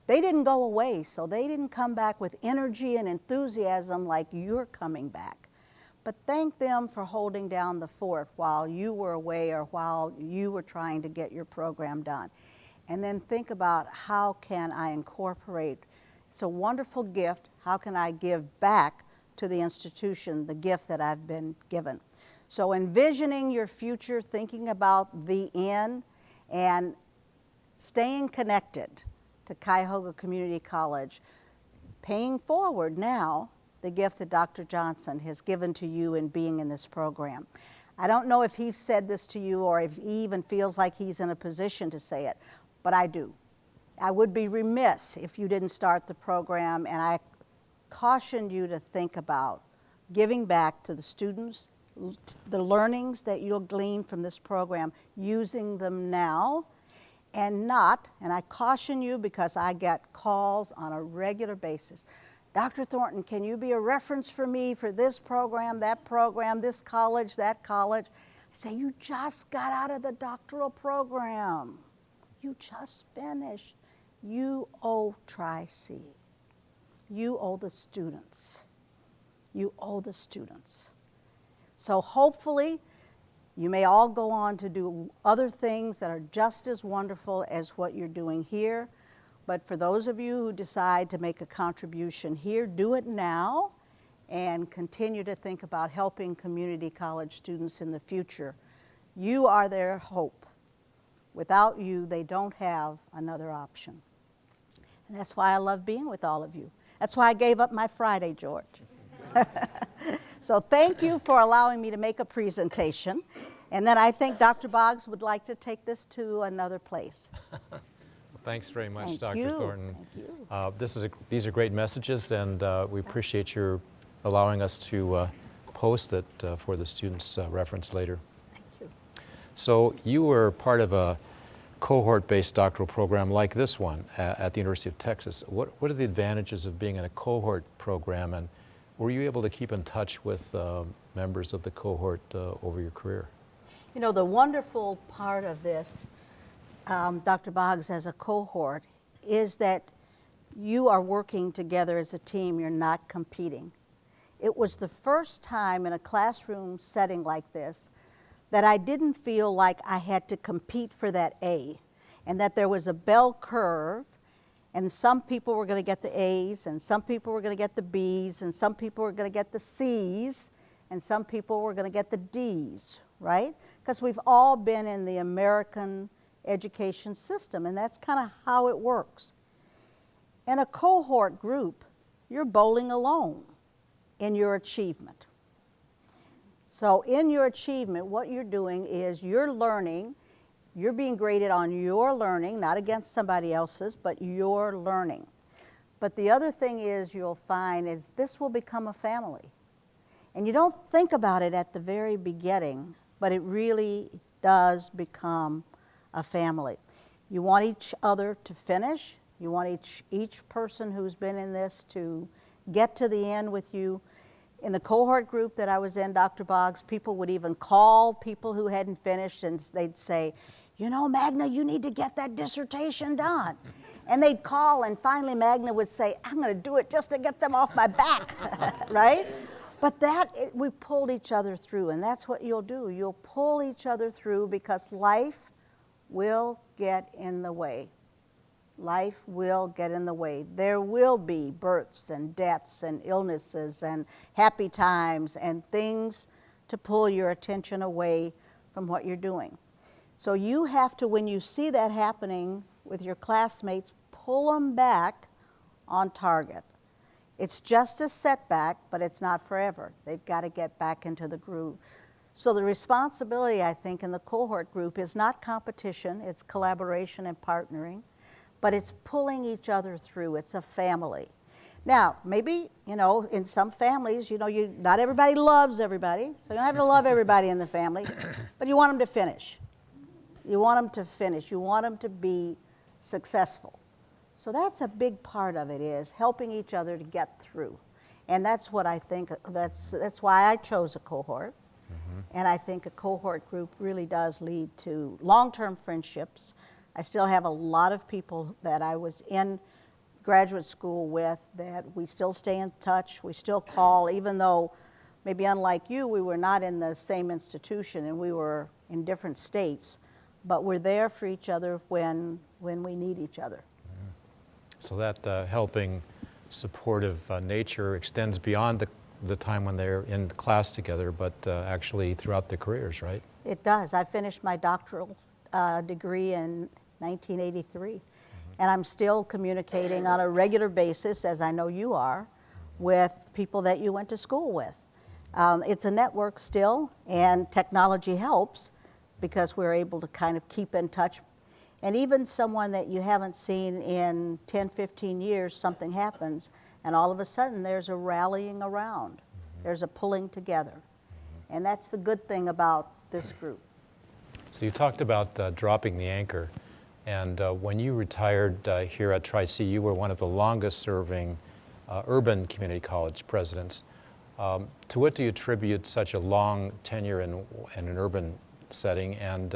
They didn't go away, so they didn't come back with energy and enthusiasm like you're coming back. But thank them for holding down the fort while you were away or while you were trying to get your program done. And then think about how can I incorporate, it's a wonderful gift, how can I give back to the institution the gift that I've been given. So envisioning your future, thinking about the end, and staying connected to Cuyahoga Community College, paying forward now the gift that Dr. Johnson has given to you in being in this program. I don't know if he's said this to you or if he even feels like he's in a position to say it, but I do. I would be remiss if you didn't start the program, and I cautioned you to think about giving back to the students, the learnings that you'll glean from this program, using them now and not, and I caution you because I get calls on a regular basis. Dr. Thornton, can you be a reference for me for this program, this college, that college? I say, you just got out of the doctoral program. You just finished. You owe Tri-C. You owe the students. You owe the students. So hopefully, you may all go on to do other things that are just as wonderful as what you're doing here. But for those of you who decide to make a contribution here, do it now and continue to think about helping community college students in the future. You are their hope. Without you, they don't have another option. And that's why I love being with all of you. That's why I gave up my Friday, George. So thank you for allowing me to make a presentation. And then I think Dr. Boggs would like to take this to another place. Thanks very much, Thank Dr. you. Thornton. Thank you. These are great messages, and we appreciate your allowing us to post it for the students' reference later. Thank you. So you were part of a cohort-based doctoral program like this one at the University of Texas. What are the advantages of being in a cohort program, and were you able to keep in touch with members of the cohort over your career? You know, the wonderful part of this, Dr. Boggs, as a cohort, is that you are working together as a team. You're not competing. It was the first time in a classroom setting like this that I didn't feel like I had to compete for that A, and that there was a bell curve, and some people were going to get the A's, and some people were going to get the B's, and some people were going to get the C's, and some people were going to get the D's, right? Because we've all been in the American education system, and that's kind of how it works. In a cohort group, you're bowling alone in your achievement. So in your achievement, what you're doing is you're learning, you're being graded on your learning, not against somebody else's, but your learning. But the other thing is you'll find is this will become a family. And you don't think about it at the very beginning, but it really does become a family. You want each other to finish. You want each person who's been in this to get to the end with you. In the cohort group that I was in, Dr. Boggs, people would even call people who hadn't finished and they'd say, you know, Magna, you need to get that dissertation done. And they'd call, and finally Magna would say, I'm going to do it just to get them off my back, right? But we pulled each other through, and that's what you'll do. You'll pull each other through because life will get in the way. Life will get in the way. There will be births and deaths and illnesses and happy times and things to pull your attention away from what you're doing. So you have to, when you see that happening with your classmates, pull them back on target. It's just a setback, but it's not forever. They've got to get back into the groove. So the responsibility, I think, in the cohort group is not competition, it's collaboration and partnering, but it's pulling each other through. It's a family. Now, maybe, you know, in some families, you know, not everybody loves everybody, so you don't have to love everybody in the family, but you want them to finish. You want them to finish. You want them to be successful. So that's a big part of it, is helping each other to get through. And that's what I think, that's why I chose a cohort. And I think a cohort group really does lead to long-term friendships. I still have a lot of people that I was in graduate school with that we still stay in touch. We still call, even though maybe unlike you, we were not in the same institution and we were in different states, but we're there for each other when we need each other. So that helping, supportive nature extends beyond the time when they're in class together, but actually throughout their careers, right? It does. I finished my doctoral degree in 1983, and I'm still communicating on a regular basis, as I know you are, with people that you went to school with. It's a network still, and technology helps because we're able to kind of keep in touch. And even someone that you haven't seen in 10, 15 years, something happens, and all of a sudden there's a rallying around. There's a pulling together. And that's the good thing about this group. So you talked about dropping the anchor, and when you retired here at Tri-C, you were one of the longest serving urban community college presidents. To what do you attribute such a long tenure in an urban setting, and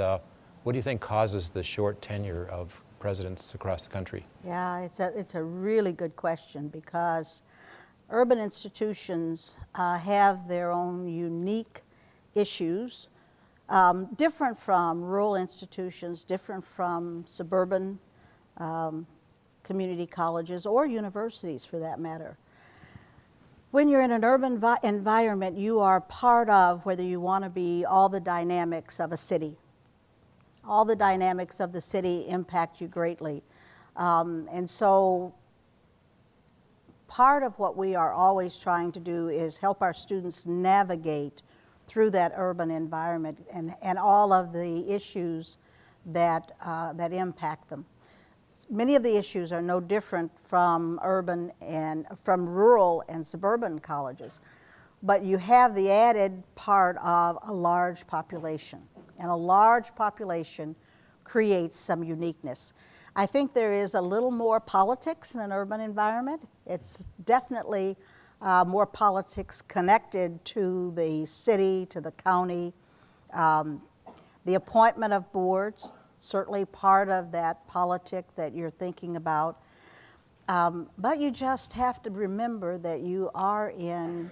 what do you think causes the short tenure of presidents across the country? Yeah, it's a really good question, because urban institutions have their own unique issues, different from rural institutions, different from suburban community colleges or universities for that matter. When you're in an urban environment, you are part of, whether you want to be, all the dynamics of a city. All the dynamics of the city impact you greatly. And so part of what we are always trying to do is help our students navigate through that urban environment and all of the issues that impact them. Many of the issues are no different from rural and suburban colleges, but you have the added part of a large population, and a large population creates some uniqueness. I think there is a little more politics in an urban environment. It's definitely more politics connected to the city, to the county. The appointment of boards, certainly part of that politic that you're thinking about. But you just have to remember that you are in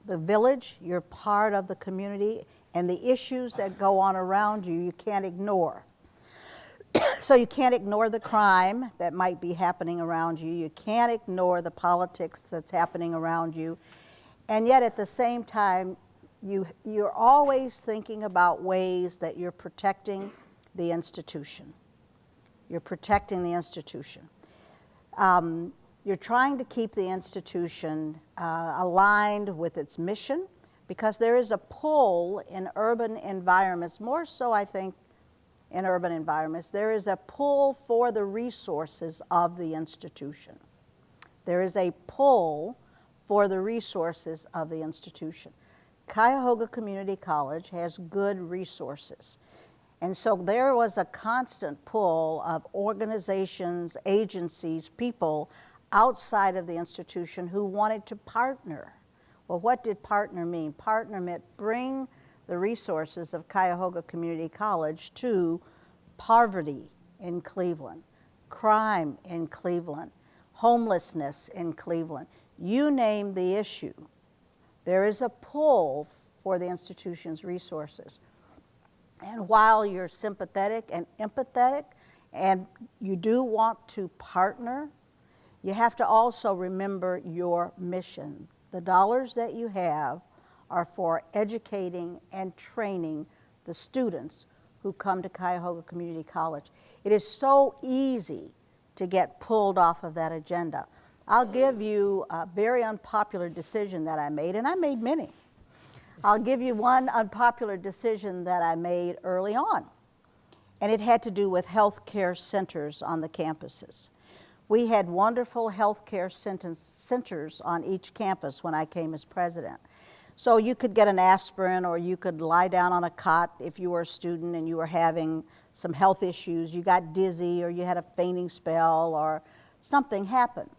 the village, you're part of the community, and the issues that go on around you, you can't ignore. So you can't ignore the crime that might be happening around you. You can't ignore the politics that's happening around you. And yet at the same time, you're always thinking about ways that you're protecting the institution. You're protecting the institution. You're trying to keep the institution aligned with its mission, because there is a pull in urban environments, more so I think in urban environments, there is a pull for the resources of the institution. There is a pull for the resources of the institution. Cuyahoga Community College has good resources. And so there was a constant pull of organizations, agencies, people outside of the institution who wanted to partner. Well, what did partner mean? Partner meant bring the resources of Cuyahoga Community College to poverty in Cleveland, crime in Cleveland, homelessness in Cleveland. You name the issue. There is a pull for the institution's resources. And while you're sympathetic and empathetic, and you do want to partner, you have to also remember your mission. The dollars that you have are for educating and training the students who come to Cuyahoga Community College. It is so easy to get pulled off of that agenda. I'll give you a very unpopular decision that I made, and I made many. I'll give you one unpopular decision that I made early on, and it had to do with health care centers on the campuses. We had wonderful health care centers on each campus when I came as president. So you could get an aspirin, or you could lie down on a cot if you were a student and you were having some health issues, you got dizzy, or you had a fainting spell, or something happened.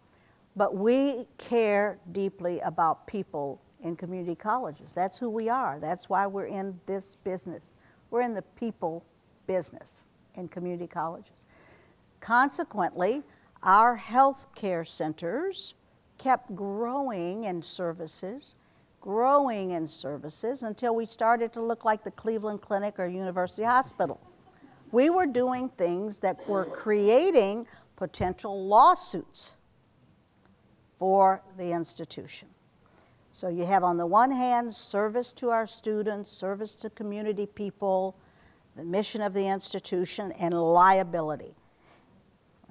But we care deeply about people in community colleges. That's who we are. That's why we're in this business. We're in the people business in community colleges. Consequently, our health care centers kept growing in services until we started to look like the Cleveland Clinic or University Hospital. We were doing things that were creating potential lawsuits for the institution. So you have, on the one hand, service to our students, service to community people, the mission of the institution, and liability.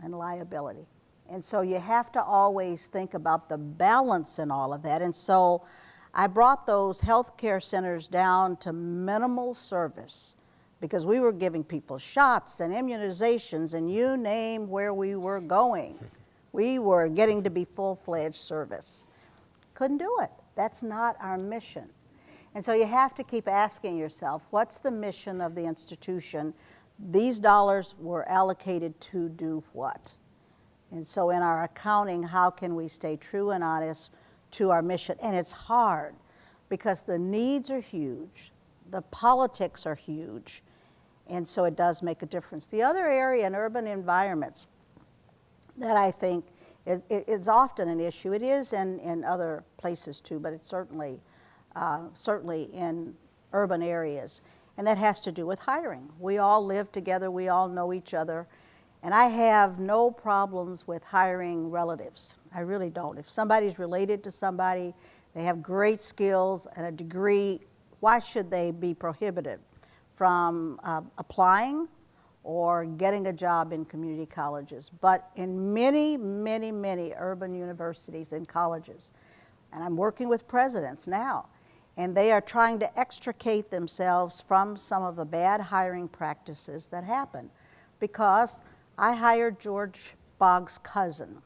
And so you have to always think about the balance in all of that. And so I brought those health care centers down to minimal service, because we were giving people shots and immunizations, and you name where we were going. We were getting to be full-fledged service. Couldn't do it. That's not our mission. And so you have to keep asking yourself, what's the mission of the institution? These dollars were allocated to do what? And so in our accounting, how can we stay true and honest to our mission? And it's hard, because the needs are huge, the politics are huge, and so it does make a difference. The other area in urban environments that I think is often an issue, it is in other places too, but it's certainly in urban areas, and that has to do with hiring. We all live together, we all know each other, and I have no problems with hiring relatives. I really don't. If somebody's related to somebody, they have great skills and a degree, why should they be prohibited from applying or getting a job in community colleges? But in many, many, many urban universities and colleges, and I'm working with presidents now, and they are trying to extricate themselves from some of the bad hiring practices that happen. Because I hired George Boggs' cousin,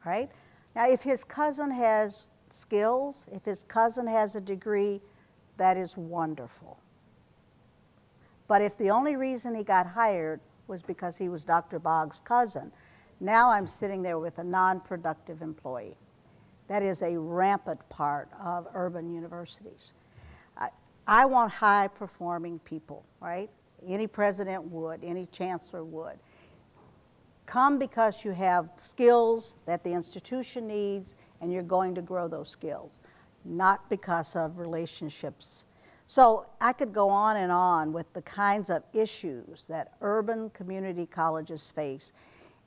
right? Now, if his cousin has skills, if his cousin has a degree, that is wonderful. But if the only reason he got hired was because he was Dr. Boggs' cousin, now I'm sitting there with a non-productive employee. That is a rampant part of urban universities. I want high-performing people, right? Any president would, any chancellor would. Come because you have skills that the institution needs, and you're going to grow those skills, not because of relationships. So I could go on and on with the kinds of issues that urban community colleges face.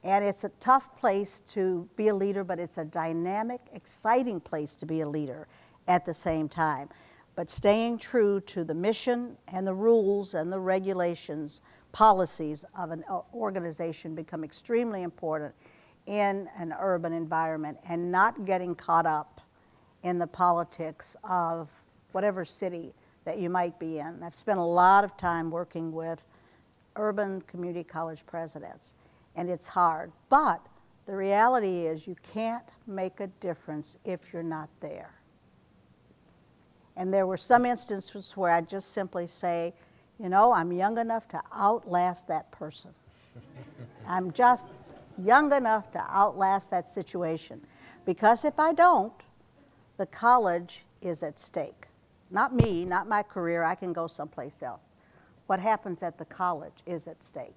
And it's a tough place to be a leader, but it's a dynamic, exciting place to be a leader at the same time. But staying true to the mission and the rules and the regulations, policies of an organization become extremely important in an urban environment, and not getting caught up in the politics of whatever city that you might be in. I've spent a lot of time working with urban community college presidents, and it's hard. But the reality is you can't make a difference if you're not there. And there were some instances where I just simply say, You know, I'm young enough to outlast that person. I'm just young enough to outlast that situation. Because if I don't, the college is at stake. Not me, not my career, I can go someplace else. What happens at the college is at stake.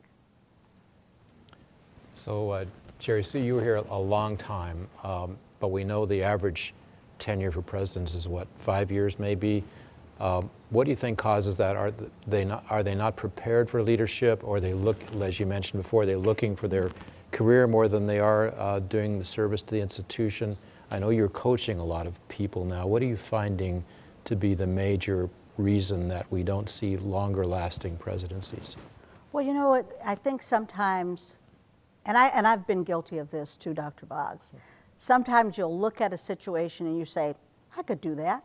So, Jerry, see, you were here a long time, but we know the average tenure for presidents is what, 5 years maybe? What do you think causes that? Are they not prepared for leadership, or they look, as you mentioned before, they're looking for their career more than they are doing the service to the institution? I know you're coaching a lot of people now. What are you finding to be the major reason that we don't see longer lasting presidencies? Well, you know what, I think sometimes, and I've been guilty of this too, Dr. Boggs, sometimes you'll look at a situation and you say, I could do that,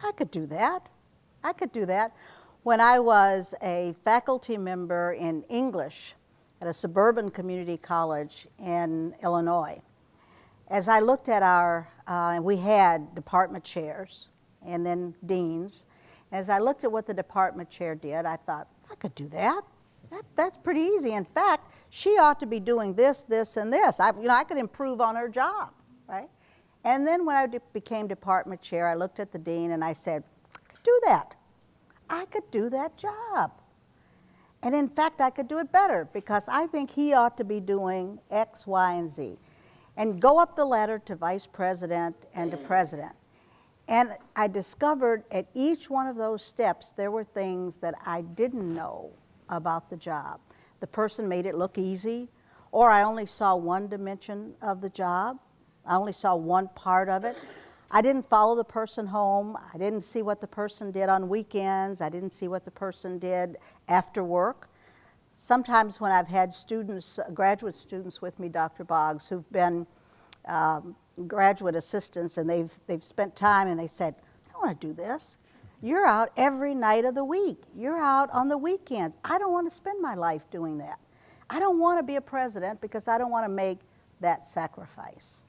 I could do that, I could do that. When I was a faculty member in English at a suburban community college in Illinois, as I looked at we had department chairs and then deans. As I looked at what the department chair did, I thought, I could do that. That's pretty easy. In fact, she ought to be doing this, this, and this. I could improve on her job, right? And then when I became department chair, I looked at the dean and I said, I could do that. I could do that job. And in fact, I could do it better because I think he ought to be doing X, Y, and Z. And go up the ladder to vice president and to president. And I discovered at each one of those steps, there were things that I didn't know about the job. The person made it look easy, or I only saw one dimension of the job. I only saw one part of it. I didn't follow the person home. I didn't see what the person did on weekends. I didn't see what the person did after work. Sometimes when I've had students, graduate students with me, Dr. Boggs, who've been graduate assistants, and they've spent time and they said, I don't want to do this. You're out every night of the week. You're out on the weekends. I don't want to spend my life doing that. I don't want to be a president because I don't want to make that sacrifice.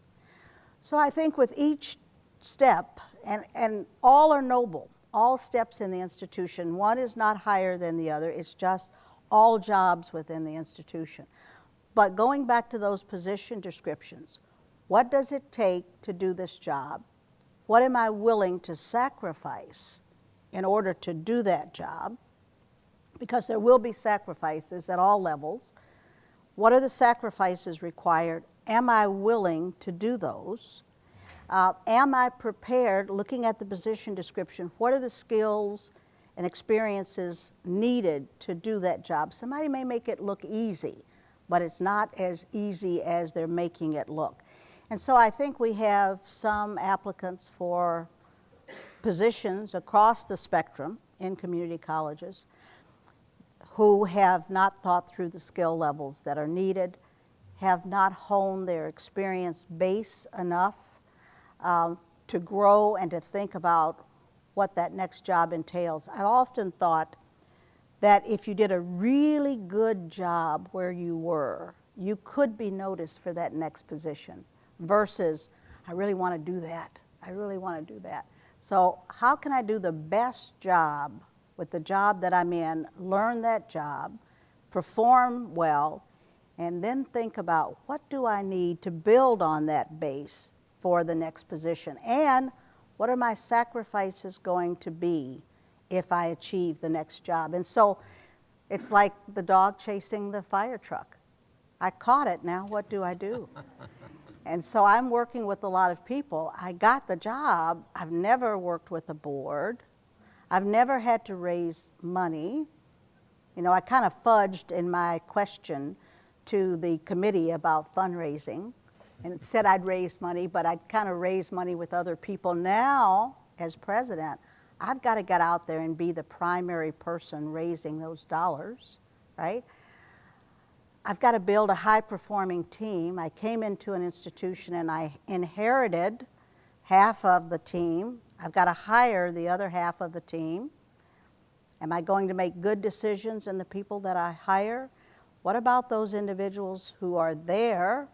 So I think with each step, and all are noble, all steps in the institution, one is not higher than the other, it's just all jobs within the institution. But going back to those position descriptions, what does it take to do this job? What am I willing to sacrifice in order to do that job? Because there will be sacrifices at all levels. What are the sacrifices required? Am I willing to do those? Am I prepared, looking at the position description, what are the skills and experiences needed to do that job? Somebody may make it look easy, but it's not as easy as they're making it look. And so I think we have some applicants for positions across the spectrum in community colleges who have not thought through the skill levels that are needed, have not honed their experience base enough to grow and to think about what that next job entails. I've often thought that if you did a really good job where you were, you could be noticed for that next position versus, I really want to do that. I really want to do that. So how can I do the best job with the job that I'm in, learn that job, perform well, and then think about what do I need to build on that base for the next position, and what are my sacrifices going to be if I achieve the next job? And so it's like the dog chasing the fire truck. I caught it, now what do I do? And so I'm working with a lot of people. I got the job. I've never worked with a board. I've never had to raise money. You know, I kind of fudged in my question to the committee about fundraising, and it said I'd raise money, but I'd kind of raise money with other people. Now, as president, I've got to get out there and be the primary person raising those dollars, right? I've got to build a high-performing team. I came into an institution and I inherited half of the team. I've got to hire the other half of the team. Am I going to make good decisions in the people that I hire? What about those individuals who are there,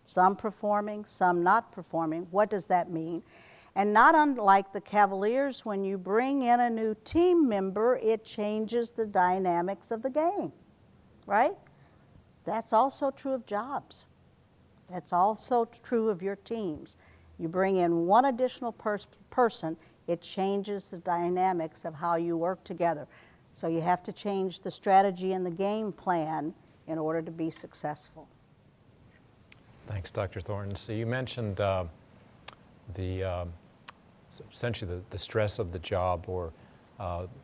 some performing, some not performing? What does that mean? And not unlike the Cavaliers, when you bring in a new team member, it changes the dynamics of the game, right? That's also true of jobs. That's also true of your teams. You bring in one additional person, it changes the dynamics of how you work together. So you have to change the strategy and the game plan in order to be successful. Thanks, Dr. Thornton. So you mentioned essentially the stress of the job, or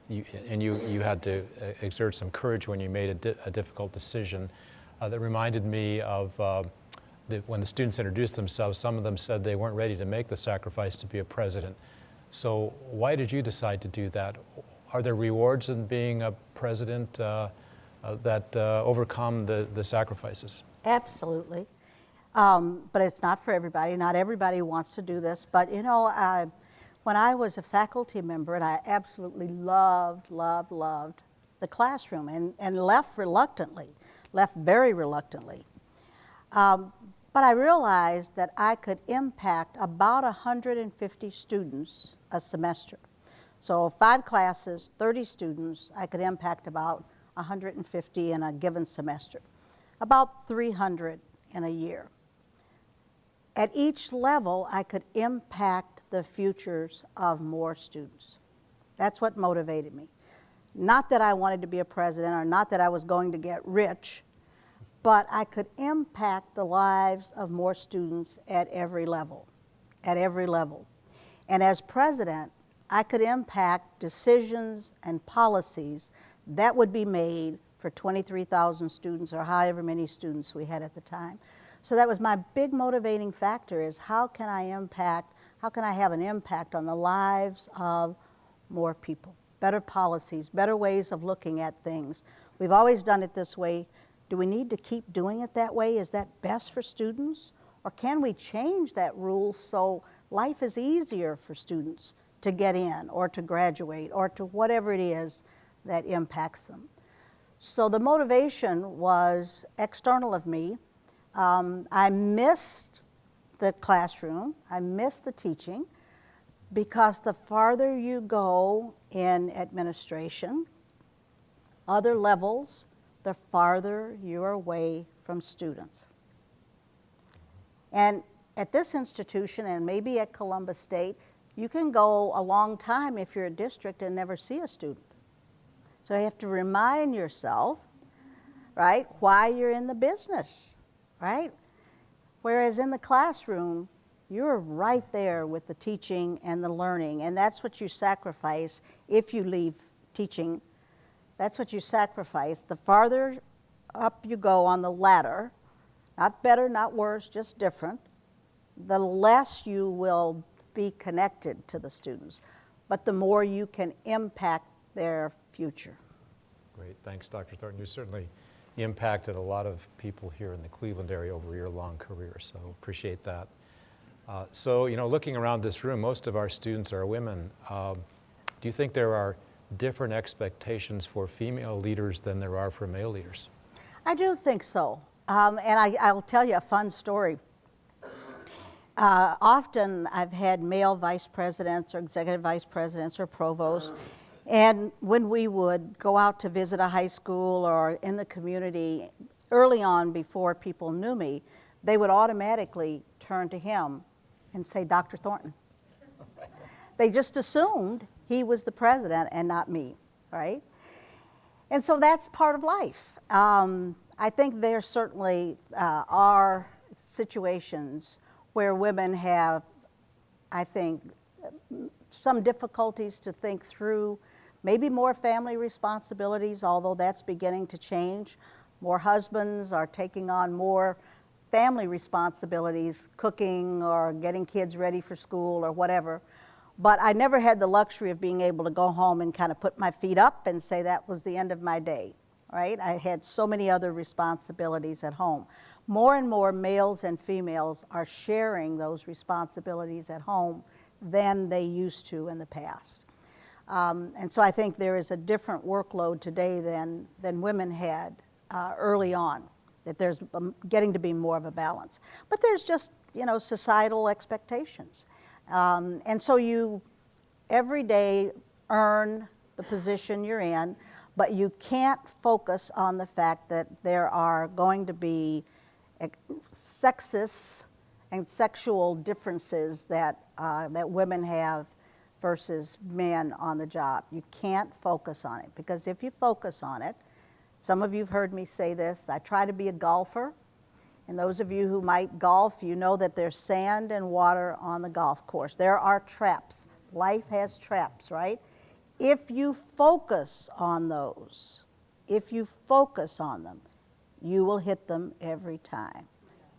you had to exert some courage when you made a difficult decision. That reminded me of when the students introduced themselves, some of them said they weren't ready to make the sacrifice to be a president. So why did you decide to do that? Are there rewards in being a president that overcome the sacrifices? Absolutely. But it's not for everybody. Not everybody wants to do this. But you know, when I was a faculty member, and I absolutely loved the classroom, and left very reluctly. But I realized that I could impact about 150 students a semester. So 5 classes, 30 students, I could impact about 150 in a given semester, about 300 in a year. At each level, I could impact the futures of more students. That's what motivated me. Not that I wanted to be a president, or not that I was going to get rich, but I could impact the lives of more students at every level, And as president, I could impact decisions and policies that would be made for 23,000 students, or however many students we had at the time. So that was my big motivating factor, is how can I have an impact on the lives of more people? Better policies, better ways of looking at things. We've always done it this way. Do we need to keep doing it that way? Is that best for students? Or can we change that rule so life is easier for students to get in, or to graduate, or to whatever it is that impacts them? So the motivation was external of me. I missed the classroom, I missed the teaching, because the farther you go in administration, other levels, the farther you're away from students. And at this institution, and maybe at Columbus State, you can go a long time if you're a district and never see a student. So you have to remind yourself, right, why you're in the business, right? Whereas in the classroom, you're right there with the teaching and the learning, and that's what you sacrifice if you leave teaching. That's what you sacrifice. The farther up you go on the ladder, not better, not worse, just different, the less you will be connected to the students, but the more you can impact their future. Great, thanks, Dr. Thornton. You certainly impacted a lot of people here in the Cleveland area over your long career, so appreciate that. So, you know, looking around this room, most of our students are women. Do you think there are different expectations for female leaders than there are for male leaders? I do think so. And I'll tell you a fun story. Often I've had male vice presidents or executive vice presidents or provosts, and when we would go out to visit a high school or in the community, early on before people knew me, they would automatically turn to him and say, Dr. Thornton. They just assumed he was the president and not me, right? And so that's part of life. I think there certainly are situations where women have, I think, some difficulties to think through, maybe more family responsibilities, although that's beginning to change. More husbands are taking on more family responsibilities, cooking or getting kids ready for school or whatever. But I never had the luxury of being able to go home and kind of put my feet up and say that was the end of my day, right? I had so many other responsibilities at home. More and more males and females are sharing those responsibilities at home than they used to in the past. And so I think there is a different workload today than women had early on, that there's getting to be more of a balance. But there's just, you know, societal expectations. And so you every day earn the position you're in, but you can't focus on the fact that there are going to be sexist and sexual differences that women have versus men on the job. You can't focus on it, because if you focus on it, some of you have heard me say this, I try to be a golfer, and those of you who might golf, you know that there's sand and water on the golf course. There are traps. Life has traps, right? If you focus on those, if you focus on them, you will hit them every time.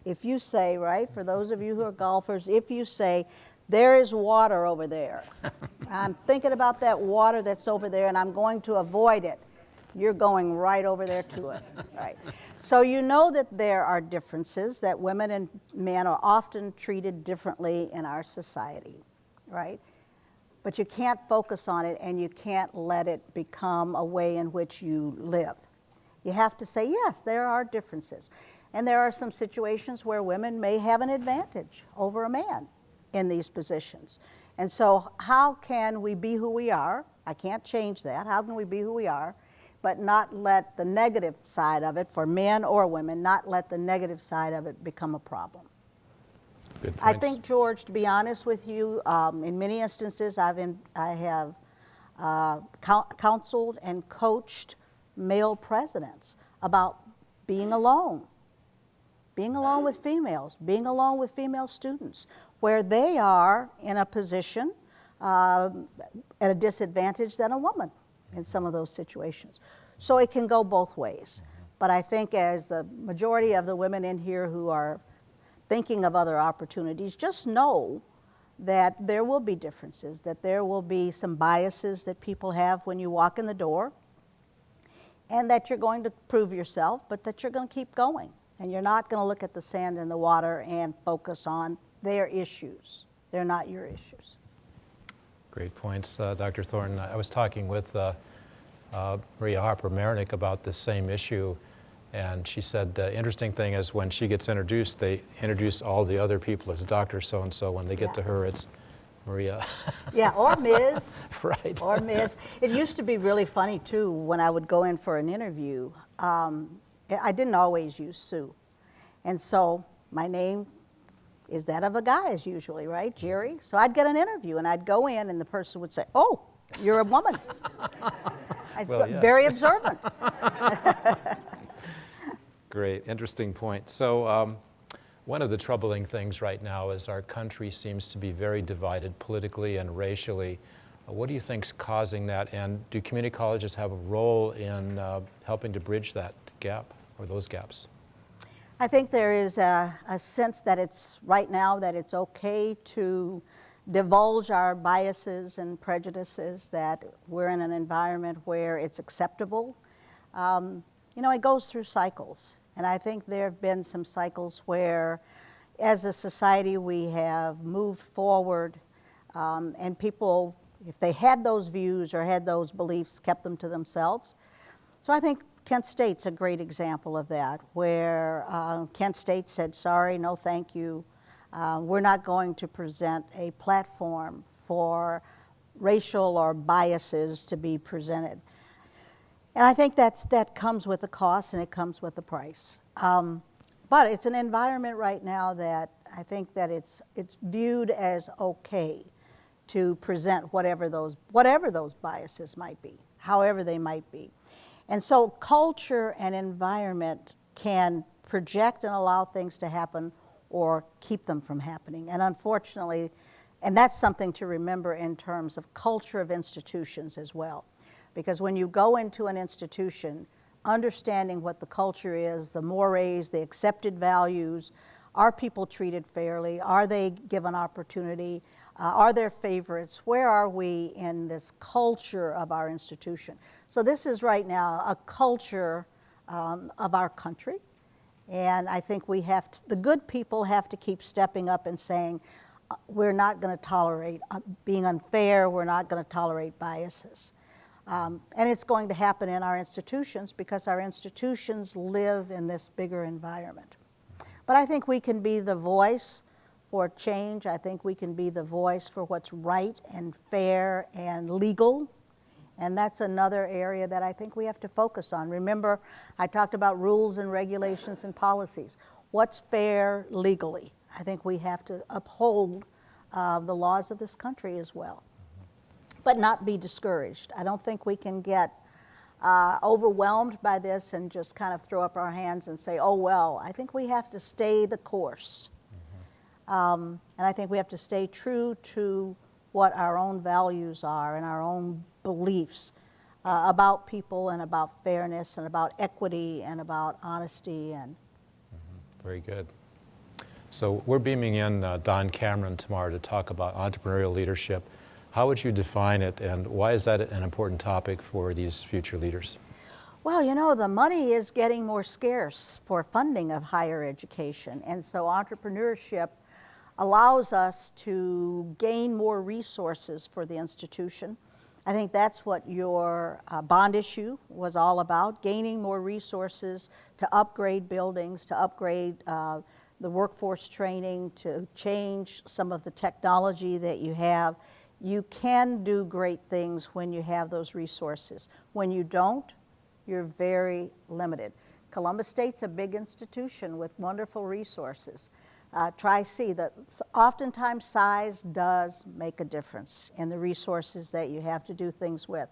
If you say, right, for those of you who are golfers, if you say, there is water over there, I'm thinking about that water that's over there and I'm going to avoid it, you're going right over there to it, right? So you know that there are differences, that women and men are often treated differently in our society, right? But you can't focus on it and you can't let it become a way in which you live. You have to say, yes, there are differences. And there are some situations where women may have an advantage over a man in these positions. And so how can we be who we are? I can't change that. How can we be who we are, but not let the negative side of it, for men or women, not let the negative side of it become a problem? Good I points. think, George, to be honest with you, in many instances I have counseled and coached male presidents about being alone with females, being alone with female students, where they are in a position at a disadvantage than a woman in some of those situations. So it can go both ways. But I think as the majority of the women in here who are thinking of other opportunities, just know that there will be differences, that there will be some biases that people have when you walk in the door, and that you're going to prove yourself, but that you're going to keep going. And you're not going to look at the sand and the water and focus on their issues. They're not your issues. Great points, Dr. Thornton. I was talking with Maria Harper-Marinick about this same issue, and she said the interesting thing is when she gets introduced, they introduce all the other people as Dr. So-and-so. When they get to her, it's Maria. Yeah, or Ms. Right. Or Ms. It used to be really funny, too, when I would go in for an interview. I didn't always use Sue. And so my name is that of a guy's usually, right? Jerry. So I'd get an interview, and I'd go in, and the person would say, oh, you're a woman. Well, yes. Very observant. Great, interesting point. So one of the troubling things right now is our country seems to be very divided politically and racially. What do you think is causing that, and do community colleges have a role in helping to bridge that gap or those gaps? I think there is a sense that it's right now that it's okay to divulge our biases and prejudices, that we're in an environment where it's acceptable. You know, it goes through cycles. And I think there have been some cycles where, as a society, we have moved forward, and people, if they had those views or had those beliefs, kept them to themselves. So I think Kent State's a great example of that, where Kent State said, sorry, no thank you. We're not going to present a platform for racial or biases to be presented. And I think that comes with a cost and it comes with a price. But it's an environment right now that I think that it's viewed as okay to present whatever those biases might be, however they might be. And so culture and environment can project and allow things to happen or keep them from happening. And unfortunately, and that's something to remember in terms of culture of institutions as well. Because when you go into an institution, understanding what the culture is, the mores, the accepted values, are people treated fairly? Are they given opportunity? Are there favorites? Where are we in this culture of our institution? So this is right now a culture of our country. And I think we have to, the good people have to keep stepping up and saying, we're not going to tolerate being unfair, we're not going to tolerate biases. And it's going to happen in our institutions because our institutions live in this bigger environment. But I think we can be the voice for change. I think we can be the voice for what's right and fair and legal. And that's another area that I think we have to focus on. Remember, I talked about rules and regulations and policies. What's fair legally? I think we have to uphold the laws of this country as well, but not be discouraged. I don't think we can get overwhelmed by this and just kind of throw up our hands and say, oh, well. I think we have to stay the course. And I think we have to stay true to what our own values are and our own beliefs about people and about fairness and about equity and about honesty. And Very good. So we're beaming in Don Cameron tomorrow to talk about entrepreneurial leadership. How would you define it, and why is that an important topic for these future leaders? well, you know, the money is getting more scarce for funding of higher education, and so entrepreneurship allows us to gain more resources for the institution. I think that's what your bond issue was all about, gaining more resources to upgrade buildings, to upgrade the workforce training, to change some of the technology that you have. You can do great things when you have those resources. When you don't, you're very limited. Columbus State's a big institution with wonderful resources. Tri-C, that oftentimes size does make a difference in the resources that you have to do things with.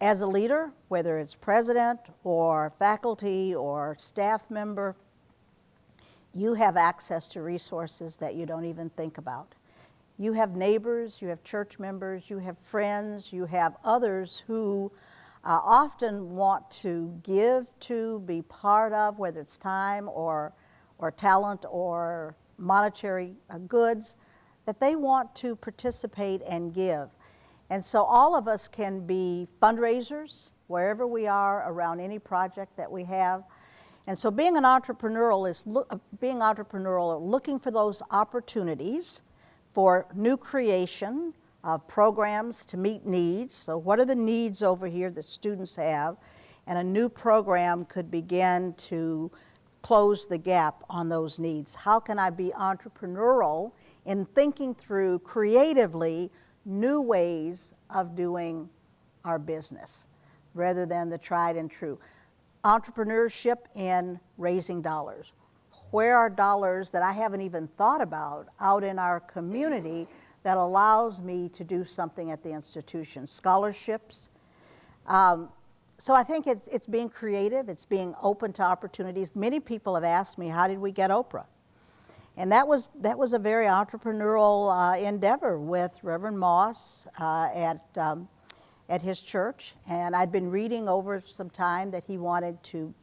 As a leader, whether it's president or faculty or staff member, you have access to resources that you don't even think about. You have neighbors, you have church members, you have friends, you have others who often want to give to, be part of, whether it's time or talent or monetary goods, that they want to participate and give. And so all of us can be fundraisers wherever we are around any project that we have. And so being entrepreneurial is looking for those opportunities for new creation of programs to meet needs. So what are the needs over here that students have? And a new program could begin to close the gap on those needs. How can I be entrepreneurial in thinking through creatively new ways of doing our business rather than the tried and true? Entrepreneurship in raising dollars. Where are dollars that I haven't even thought about out in our community that allows me to do something at the institution? Scholarships. So I think it's being creative, it's being open to opportunities. Many people have asked me, how did we get Oprah? And that was a very entrepreneurial endeavor with Reverend Moss at his church. And I'd been reading over some time that he wanted to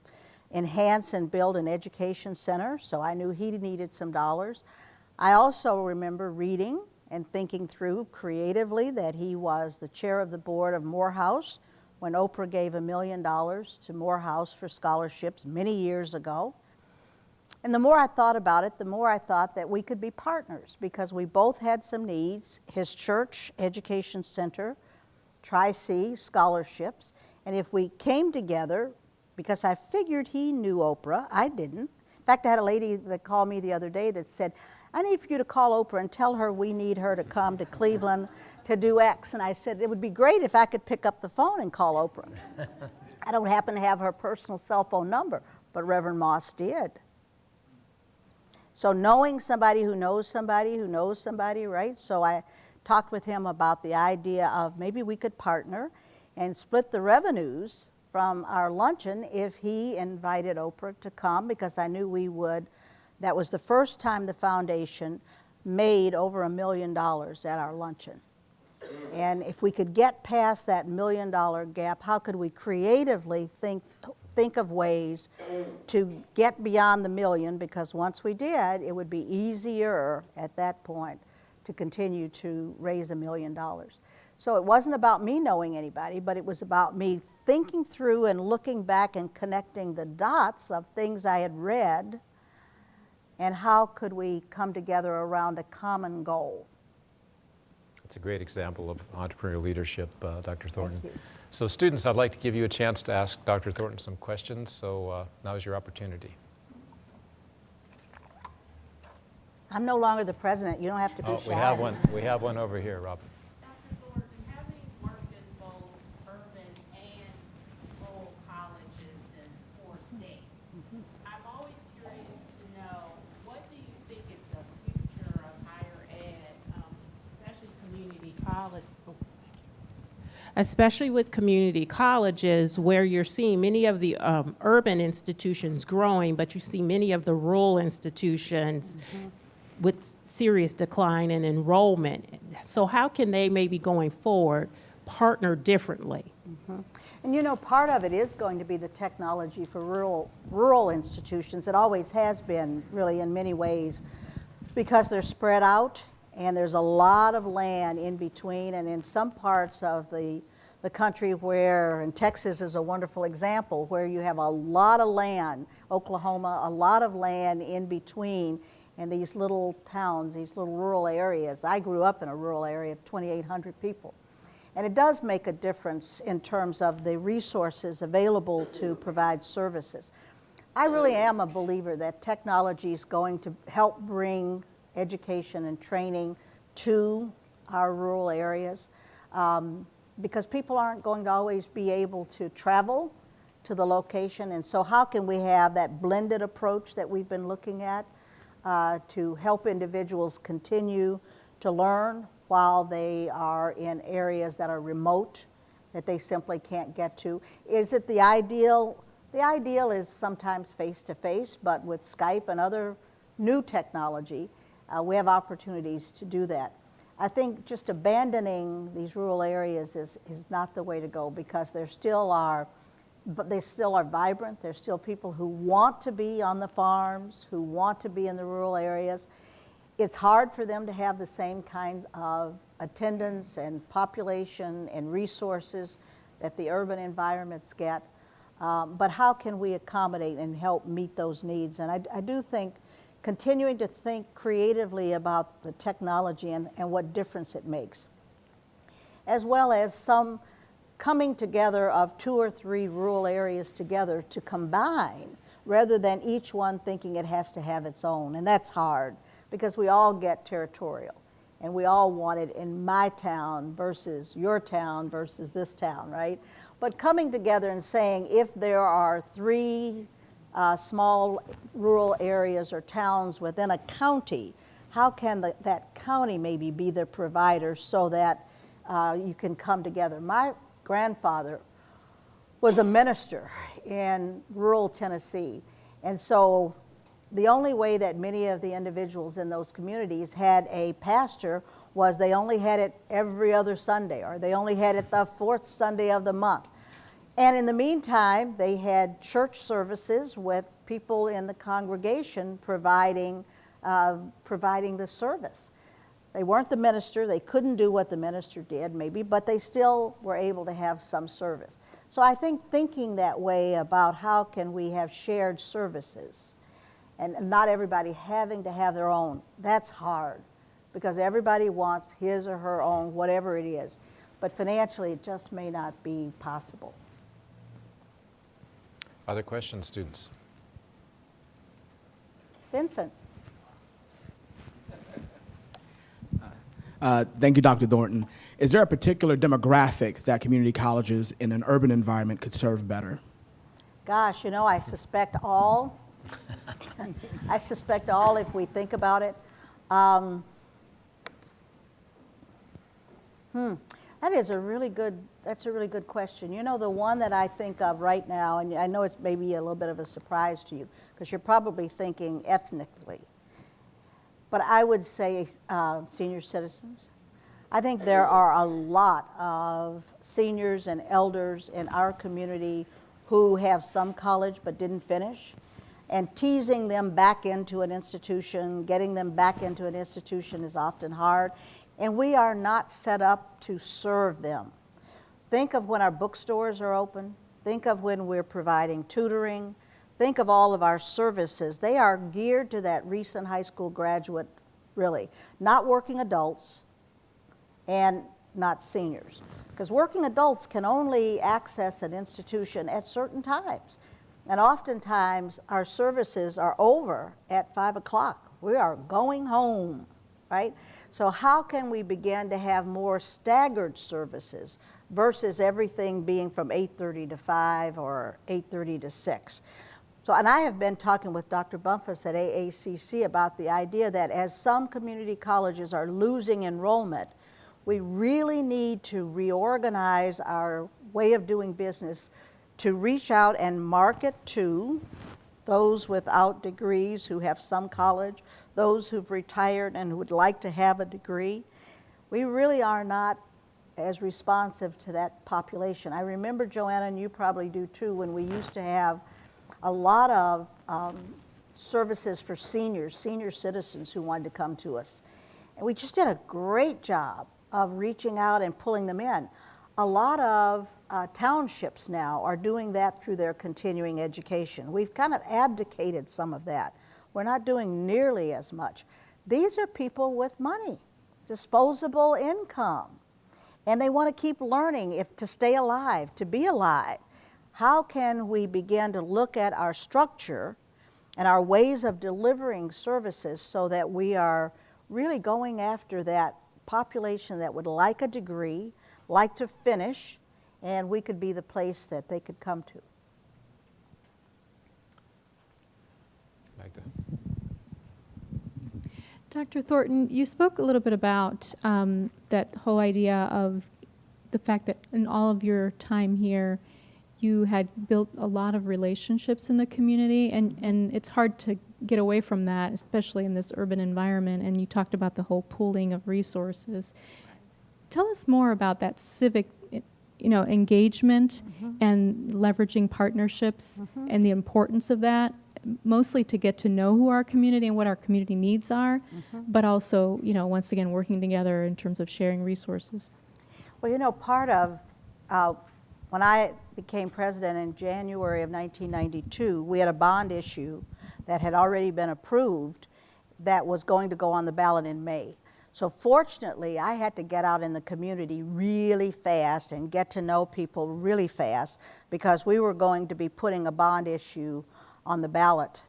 enhance and build an education center, so I knew he needed some dollars. I also remember reading and thinking through creatively that he was the chair of the board of Morehouse when Oprah gave $1 million to Morehouse for scholarships many years ago. And the more I thought about it, the more I thought that we could be partners because we both had some needs, his church education center, Tri-C scholarships, and if we came together, because I figured he knew Oprah, I didn't. In fact, I had a lady that called me the other day that said, I need for you to call Oprah and tell her we need her to come to Cleveland to do X. And I said, it would be great if I could pick up the phone and call Oprah. I don't happen to have her personal cell phone number, but Reverend Moss did. So knowing somebody who knows somebody who knows somebody, right? So I talked with him about the idea of maybe we could partner and split the revenues from our luncheon if he invited Oprah to come, because I knew we would. That was the first time the foundation made over $1 million at our luncheon. And if we could get past that $1 million gap, how could we creatively think of ways to get beyond the million? Because once we did, it would be easier at that point to continue to raise $1 million. So it wasn't about me knowing anybody, but it was about me thinking through and looking back and connecting the dots of things I had read, and how could we come together around a common goal. It's a great example of entrepreneurial leadership, Dr. Thornton. Thank you. So students, I'd like to give you a chance to ask Dr. Thornton some questions, so now is your opportunity. I'm no longer the president. You don't have to be Oh, shy. we have one. We have one over here, Rob. Dr. Thornton, having worked in both urban and rural colleges in 4 states, I'm always curious to know, what do you think is the future of higher ed, especially community college? Especially with community colleges, where you're seeing many of the urban institutions growing, but you see many of the rural institutions with serious decline in enrollment. So how can they maybe going forward partner differently? And you know, part of it is going to be the technology for rural institutions. It always has been, really, in many ways, because they're spread out and there's a lot of land in between, and in some parts of the country where, and Texas is a wonderful example, where you have a lot of land, Oklahoma, a lot of land in between, and these little towns, these little rural areas. I grew up in a rural area of 2,800 people. And it does make a difference in terms of the resources available to provide services. I really am a believer that technology is going to help bring education and training to our rural areas, because people aren't going to always be able to travel to the location. And so how can we have that blended approach that we've been looking at to help individuals continue to learn while they are in areas that are remote, that they simply can't get to? Is it the ideal? The ideal is sometimes face-to-face, but with Skype and other new technology, we have opportunities to do that. I think just abandoning these rural areas is not the way to go, because they still are vibrant. There's still people who want to be on the farms, who want to be in the rural areas. It's hard for them to have the same kind of attendance and population and resources that the urban environments get. But how can we accommodate and help meet those needs? And I do think continuing to think creatively about the technology and what difference it makes, as well as some coming together of 2 or 3 rural areas together to combine, rather than each one thinking it has to have its own. And that's hard, because we all get territorial, and we all want it in my town versus your town versus this town, right? But coming together and saying, if there are 3 small rural areas or towns within a county, how can that county maybe be the provider so that you can come together? My grandfather was a minister in rural Tennessee, and so the only way that many of the individuals in those communities had a pastor was they only had it every other Sunday, or they only had it the 4th Sunday of the month. And in the meantime, they had church services with people in the congregation providing the service. They weren't the minister. They couldn't do what the minister did, maybe, but they still were able to have some service. So I think thinking that way about how can we have shared services and not everybody having to have their own, that's hard, because everybody wants his or her own, whatever it is. But financially, it just may not be possible. Other questions, students? Vincent. Thank you, Dr. Thornton. Is there a particular demographic that community colleges in an urban environment could serve better? Gosh, you know, I suspect all. I suspect all, if we think about it. That's a really good question. You know, the one that I think of right now, and I know it's maybe a little bit of a surprise to you, because you're probably thinking ethnically, but I would say senior citizens. I think there are a lot of seniors and elders in our community who have some college but didn't finish, and teasing them back into an institution, getting them back into an institution is often hard, and we are not set up to serve them. Think of when our bookstores are open. Think of when we're providing tutoring. Think of all of our services. They are geared to that recent high school graduate, really, not working adults and not seniors. Because working adults can only access an institution at certain times. And oftentimes, our services are over at 5 o'clock We are going home, right? So how can we begin to have more staggered services versus everything being from 8:30 to 5 or 8:30 to 6? So, and I have been talking with Dr. Bumpus at AACC about the idea that as some community colleges are losing enrollment, we really need to reorganize our way of doing business to reach out and market to those without degrees who have some college, those who've retired and who would like to have a degree. We really are not as responsive to that population. I remember, Joanna, and you probably do too, when we used to have a lot of services for seniors, senior citizens who wanted to come to us. And we just did a great job of reaching out and pulling them in. A lot of townships now are doing that through their continuing education. We've kind of abdicated some of that. We're not doing nearly as much. These are people with money, disposable income, and they want to keep learning to stay alive, to be alive. How can we begin to look at our structure and our ways of delivering services so that we are really going after that population that would like a degree, like to finish, and we could be the place that they could come to. Magda. Dr. Thornton, you spoke a little bit about that whole idea of the fact that in all of your time here, you had built a lot of relationships in the community, and it's hard to get away from that, especially in this urban environment, and you talked about the whole pooling of resources. Tell us more about that civic engagement and leveraging partnerships and the importance of that, mostly to get to know who our community and what our community needs are, but also, once again, working together in terms of sharing resources. Well, part of when I became president in January of 1992, we had a bond issue that had already been approved that was going to go on the ballot in May. So fortunately, I had to get out in the community really fast and get to know people really fast because we were going to be putting a bond issue on the ballot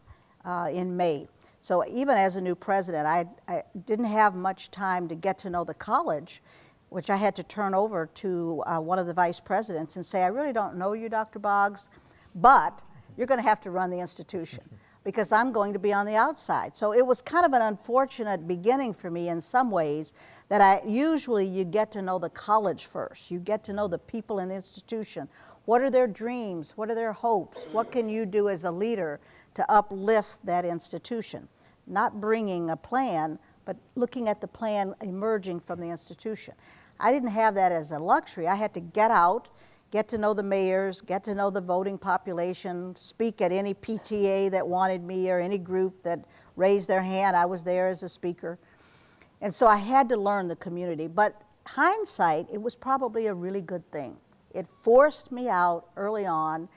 in May. So even as a new president, I didn't have much time to get to know the college, which I had to turn over to one of the vice presidents and say, I really don't know you, Dr. Boggs, but you're going to have to run the institution because I'm going to be on the outside. So it was kind of an unfortunate beginning for me in some ways that usually you get to know the college first. You get to know the people in the institution. What are their dreams? What are their hopes? What can you do as a leader to uplift that institution? Not bringing a plan, but looking at the plan emerging from the institution. I didn't have that as a luxury. I had to get out, get to know the mayors, get to know the voting population, speak at any PTA that wanted me or any group that raised their hand. I was there as a speaker. And so I had to learn the community. But hindsight, it was probably a really good thing. It forced me out early on.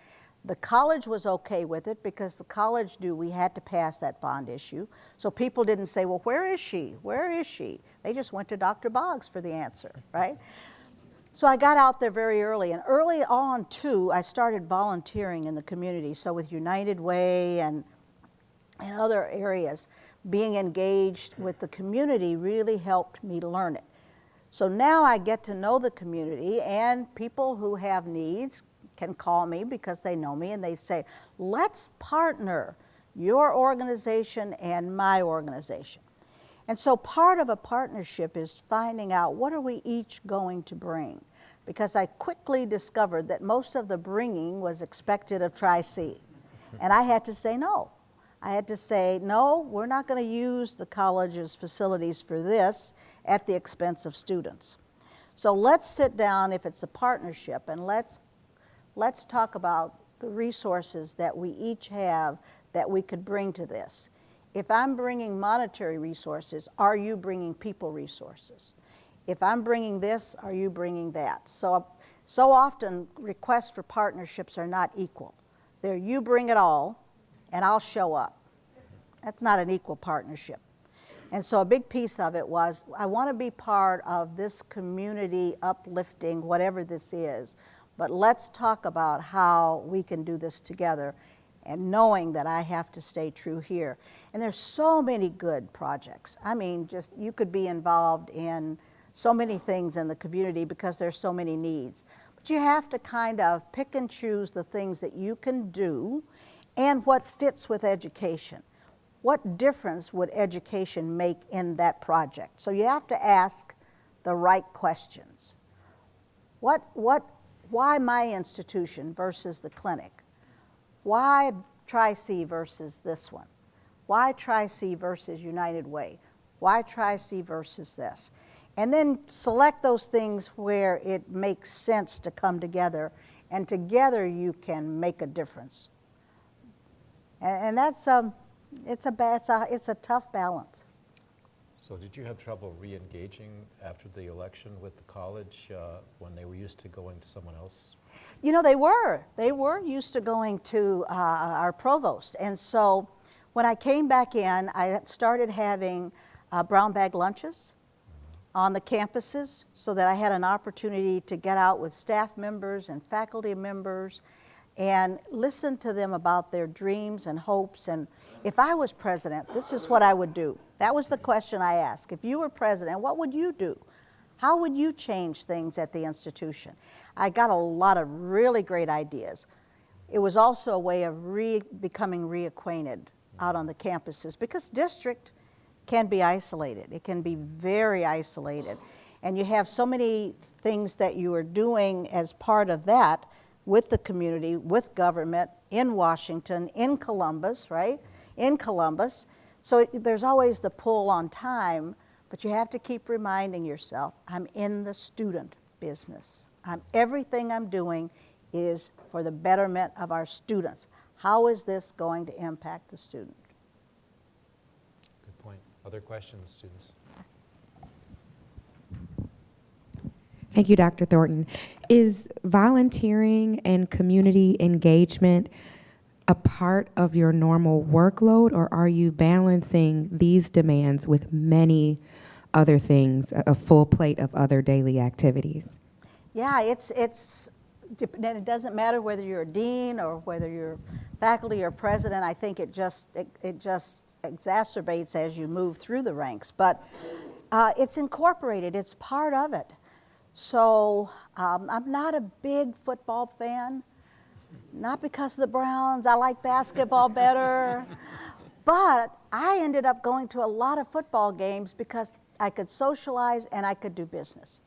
The college was okay with it because the college knew we had to pass that bond issue. So people didn't say, well, where is she? Where is she? They just went to Dr. Boggs for the answer, right? So I got out there very early. And early on, too, I started volunteering in the community. So with United Way and other areas, being engaged with the community really helped me learn it. So now I get to know the community, and people who have needs can call me because they know me and they say, let's partner your organization and my organization. And so part of a partnership is finding out what are we each going to bring, because I quickly discovered that most of the bringing was expected of Tri-C. And I had to say no. I had to say, no, we're not going to use the college's facilities for this at the expense of students. So let's sit down if it's a partnership and let's talk about the resources that we each have that we could bring to this. If I'm bringing monetary resources, are you bringing people resources? If I'm bringing this, are you bringing that? So often requests for partnerships are not equal. They're you bring it all and I'll show up. That's not an equal partnership. And so a big piece of it was, I want to be part of this community uplifting, whatever this is, but let's talk about how we can do this together. and knowing that I have to stay true here. And there's so many good projects. I mean, just you could be involved in so many things in the community because there's so many needs. But you have to kind of pick and choose the things that you can do and what fits with education. What difference would education make in that project? So you have to ask the right questions. Why my institution versus the clinic? Why Tri-C versus this one? Why Tri-C versus United Way? Why Tri-C versus this? And then select those things where it makes sense to come together, and together you can make a difference. And that's it's a tough balance. So did you have trouble re-engaging after the election with the college when they were used to going to someone else? You know, they were used to going to our provost. And so when I came back in, I started having brown bag lunches on the campuses so that I had an opportunity to get out with staff members and faculty members and listen to them about their dreams and hopes. And if I was president, this is what I would do. That was the question I asked. If you were president, what would you do? How would you change things at the institution? I got a lot of really great ideas. It was also a way of becoming reacquainted out on the campuses, because district can be isolated. It can be very isolated. And you have so many things that you are doing as part of that with the community, with government, in Washington, in Columbus, right? In Columbus. So there's always the pull on time, but you have to keep reminding yourself, I'm in the student business. Everything I'm doing is for the betterment of our students. How is this going to impact the student? Good point. Other questions, students? Thank you, Dr. Thornton. Is volunteering and community engagement a part of your normal workload, or are you balancing these demands with many other things, a full plate of other daily activities? Yeah, it doesn't matter whether you're a dean or whether you're faculty or president. I think it just exacerbates as you move through the ranks. But it's incorporated. It's part of it. So I'm not a big football fan, not because of the Browns. I like basketball better. But I ended up going to a lot of football games because I could socialize and I could do business,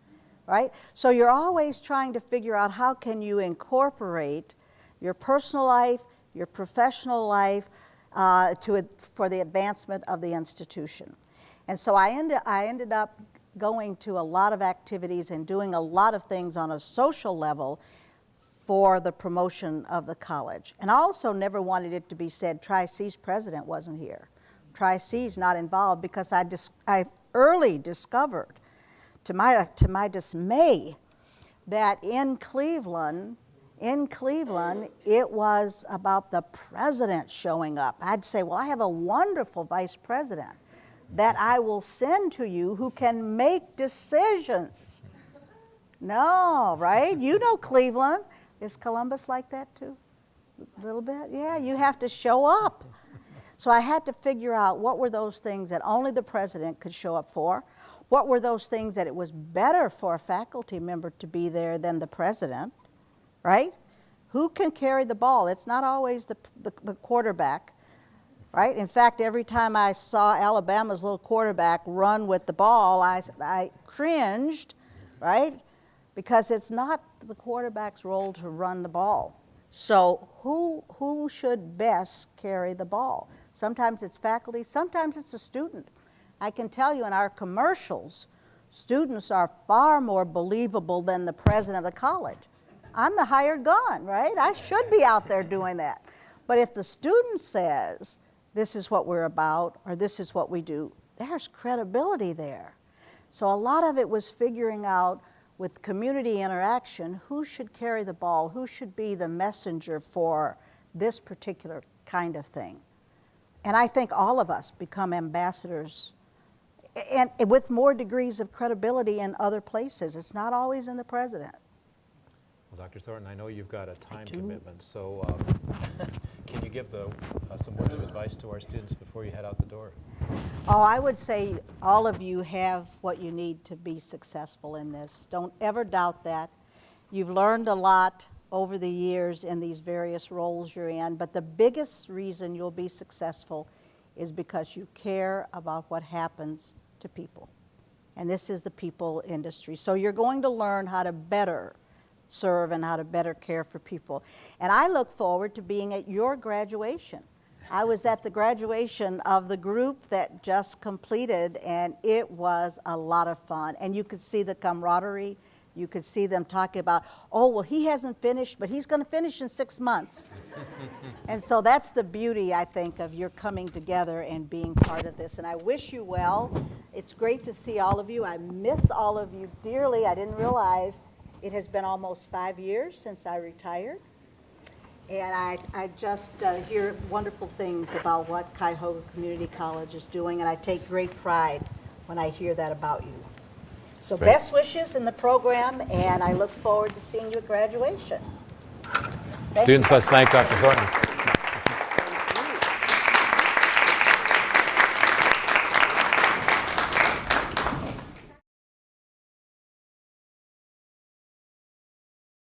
right? So you're always trying to figure out how can you incorporate your personal life, your professional life for the advancement of the institution. And so I ended up going to a lot of activities and doing a lot of things on a social level for the promotion of the college. And I also never wanted it to be said Tri-C's president wasn't here. Tri-C's not involved, because I early discovered, to my dismay, that in Cleveland, it was about the president showing up. I'd say, well, I have a wonderful vice president that I will send to you who can make decisions. No, right? You know Cleveland. Is Columbus like that too? A little bit? Yeah, you have to show up. So I had to figure out what were those things that only the president could show up for. What were those things that it was better for a faculty member to be there than the president, right? Who can carry the ball? It's not always the quarterback, right? In fact, every time I saw Alabama's little quarterback run with the ball, I cringed, right? Because it's not the quarterback's role to run the ball. So who should best carry the ball? Sometimes it's faculty, sometimes it's a student. I can tell you in our commercials, students are far more believable than the president of the college. I'm the hired gun, right? I should be out there doing that. But if the student says, this is what we're about, or this is what we do, there's credibility there. So a lot of it was figuring out with community interaction, who should carry the ball, who should be the messenger for this particular kind of thing. And I think all of us become ambassadors, and with more degrees of credibility in other places. It's not always in the president. Well, Dr. Thornton, I know you've got a time commitment, so can you give some words of advice to our students before you head out the door? Oh, I would say all of you have what you need to be successful in this. Don't ever doubt that. You've learned a lot over the years in these various roles you're in, but the biggest reason you'll be successful is because you care about what happens to people. And this is the people industry. So you're going to learn how to better serve and how to better care for people. And I look forward to being at your graduation. I was at the graduation of the group that just completed, and it was a lot of fun. And you could see the camaraderie. You could see them talking about, oh, well, he hasn't finished, but he's going to finish in 6 months. And so that's the beauty, I think, of your coming together and being part of this. And I wish you well. It's great to see all of you. I miss all of you dearly. I didn't realize it has been almost 5 years since I retired. And I just hear wonderful things about what Cuyahoga Community College is doing, and I take great pride when I hear that about you. So Great. Best wishes in the program, and I look forward to seeing you at graduation. Thank you. Students, let's thank Dr. Thornton.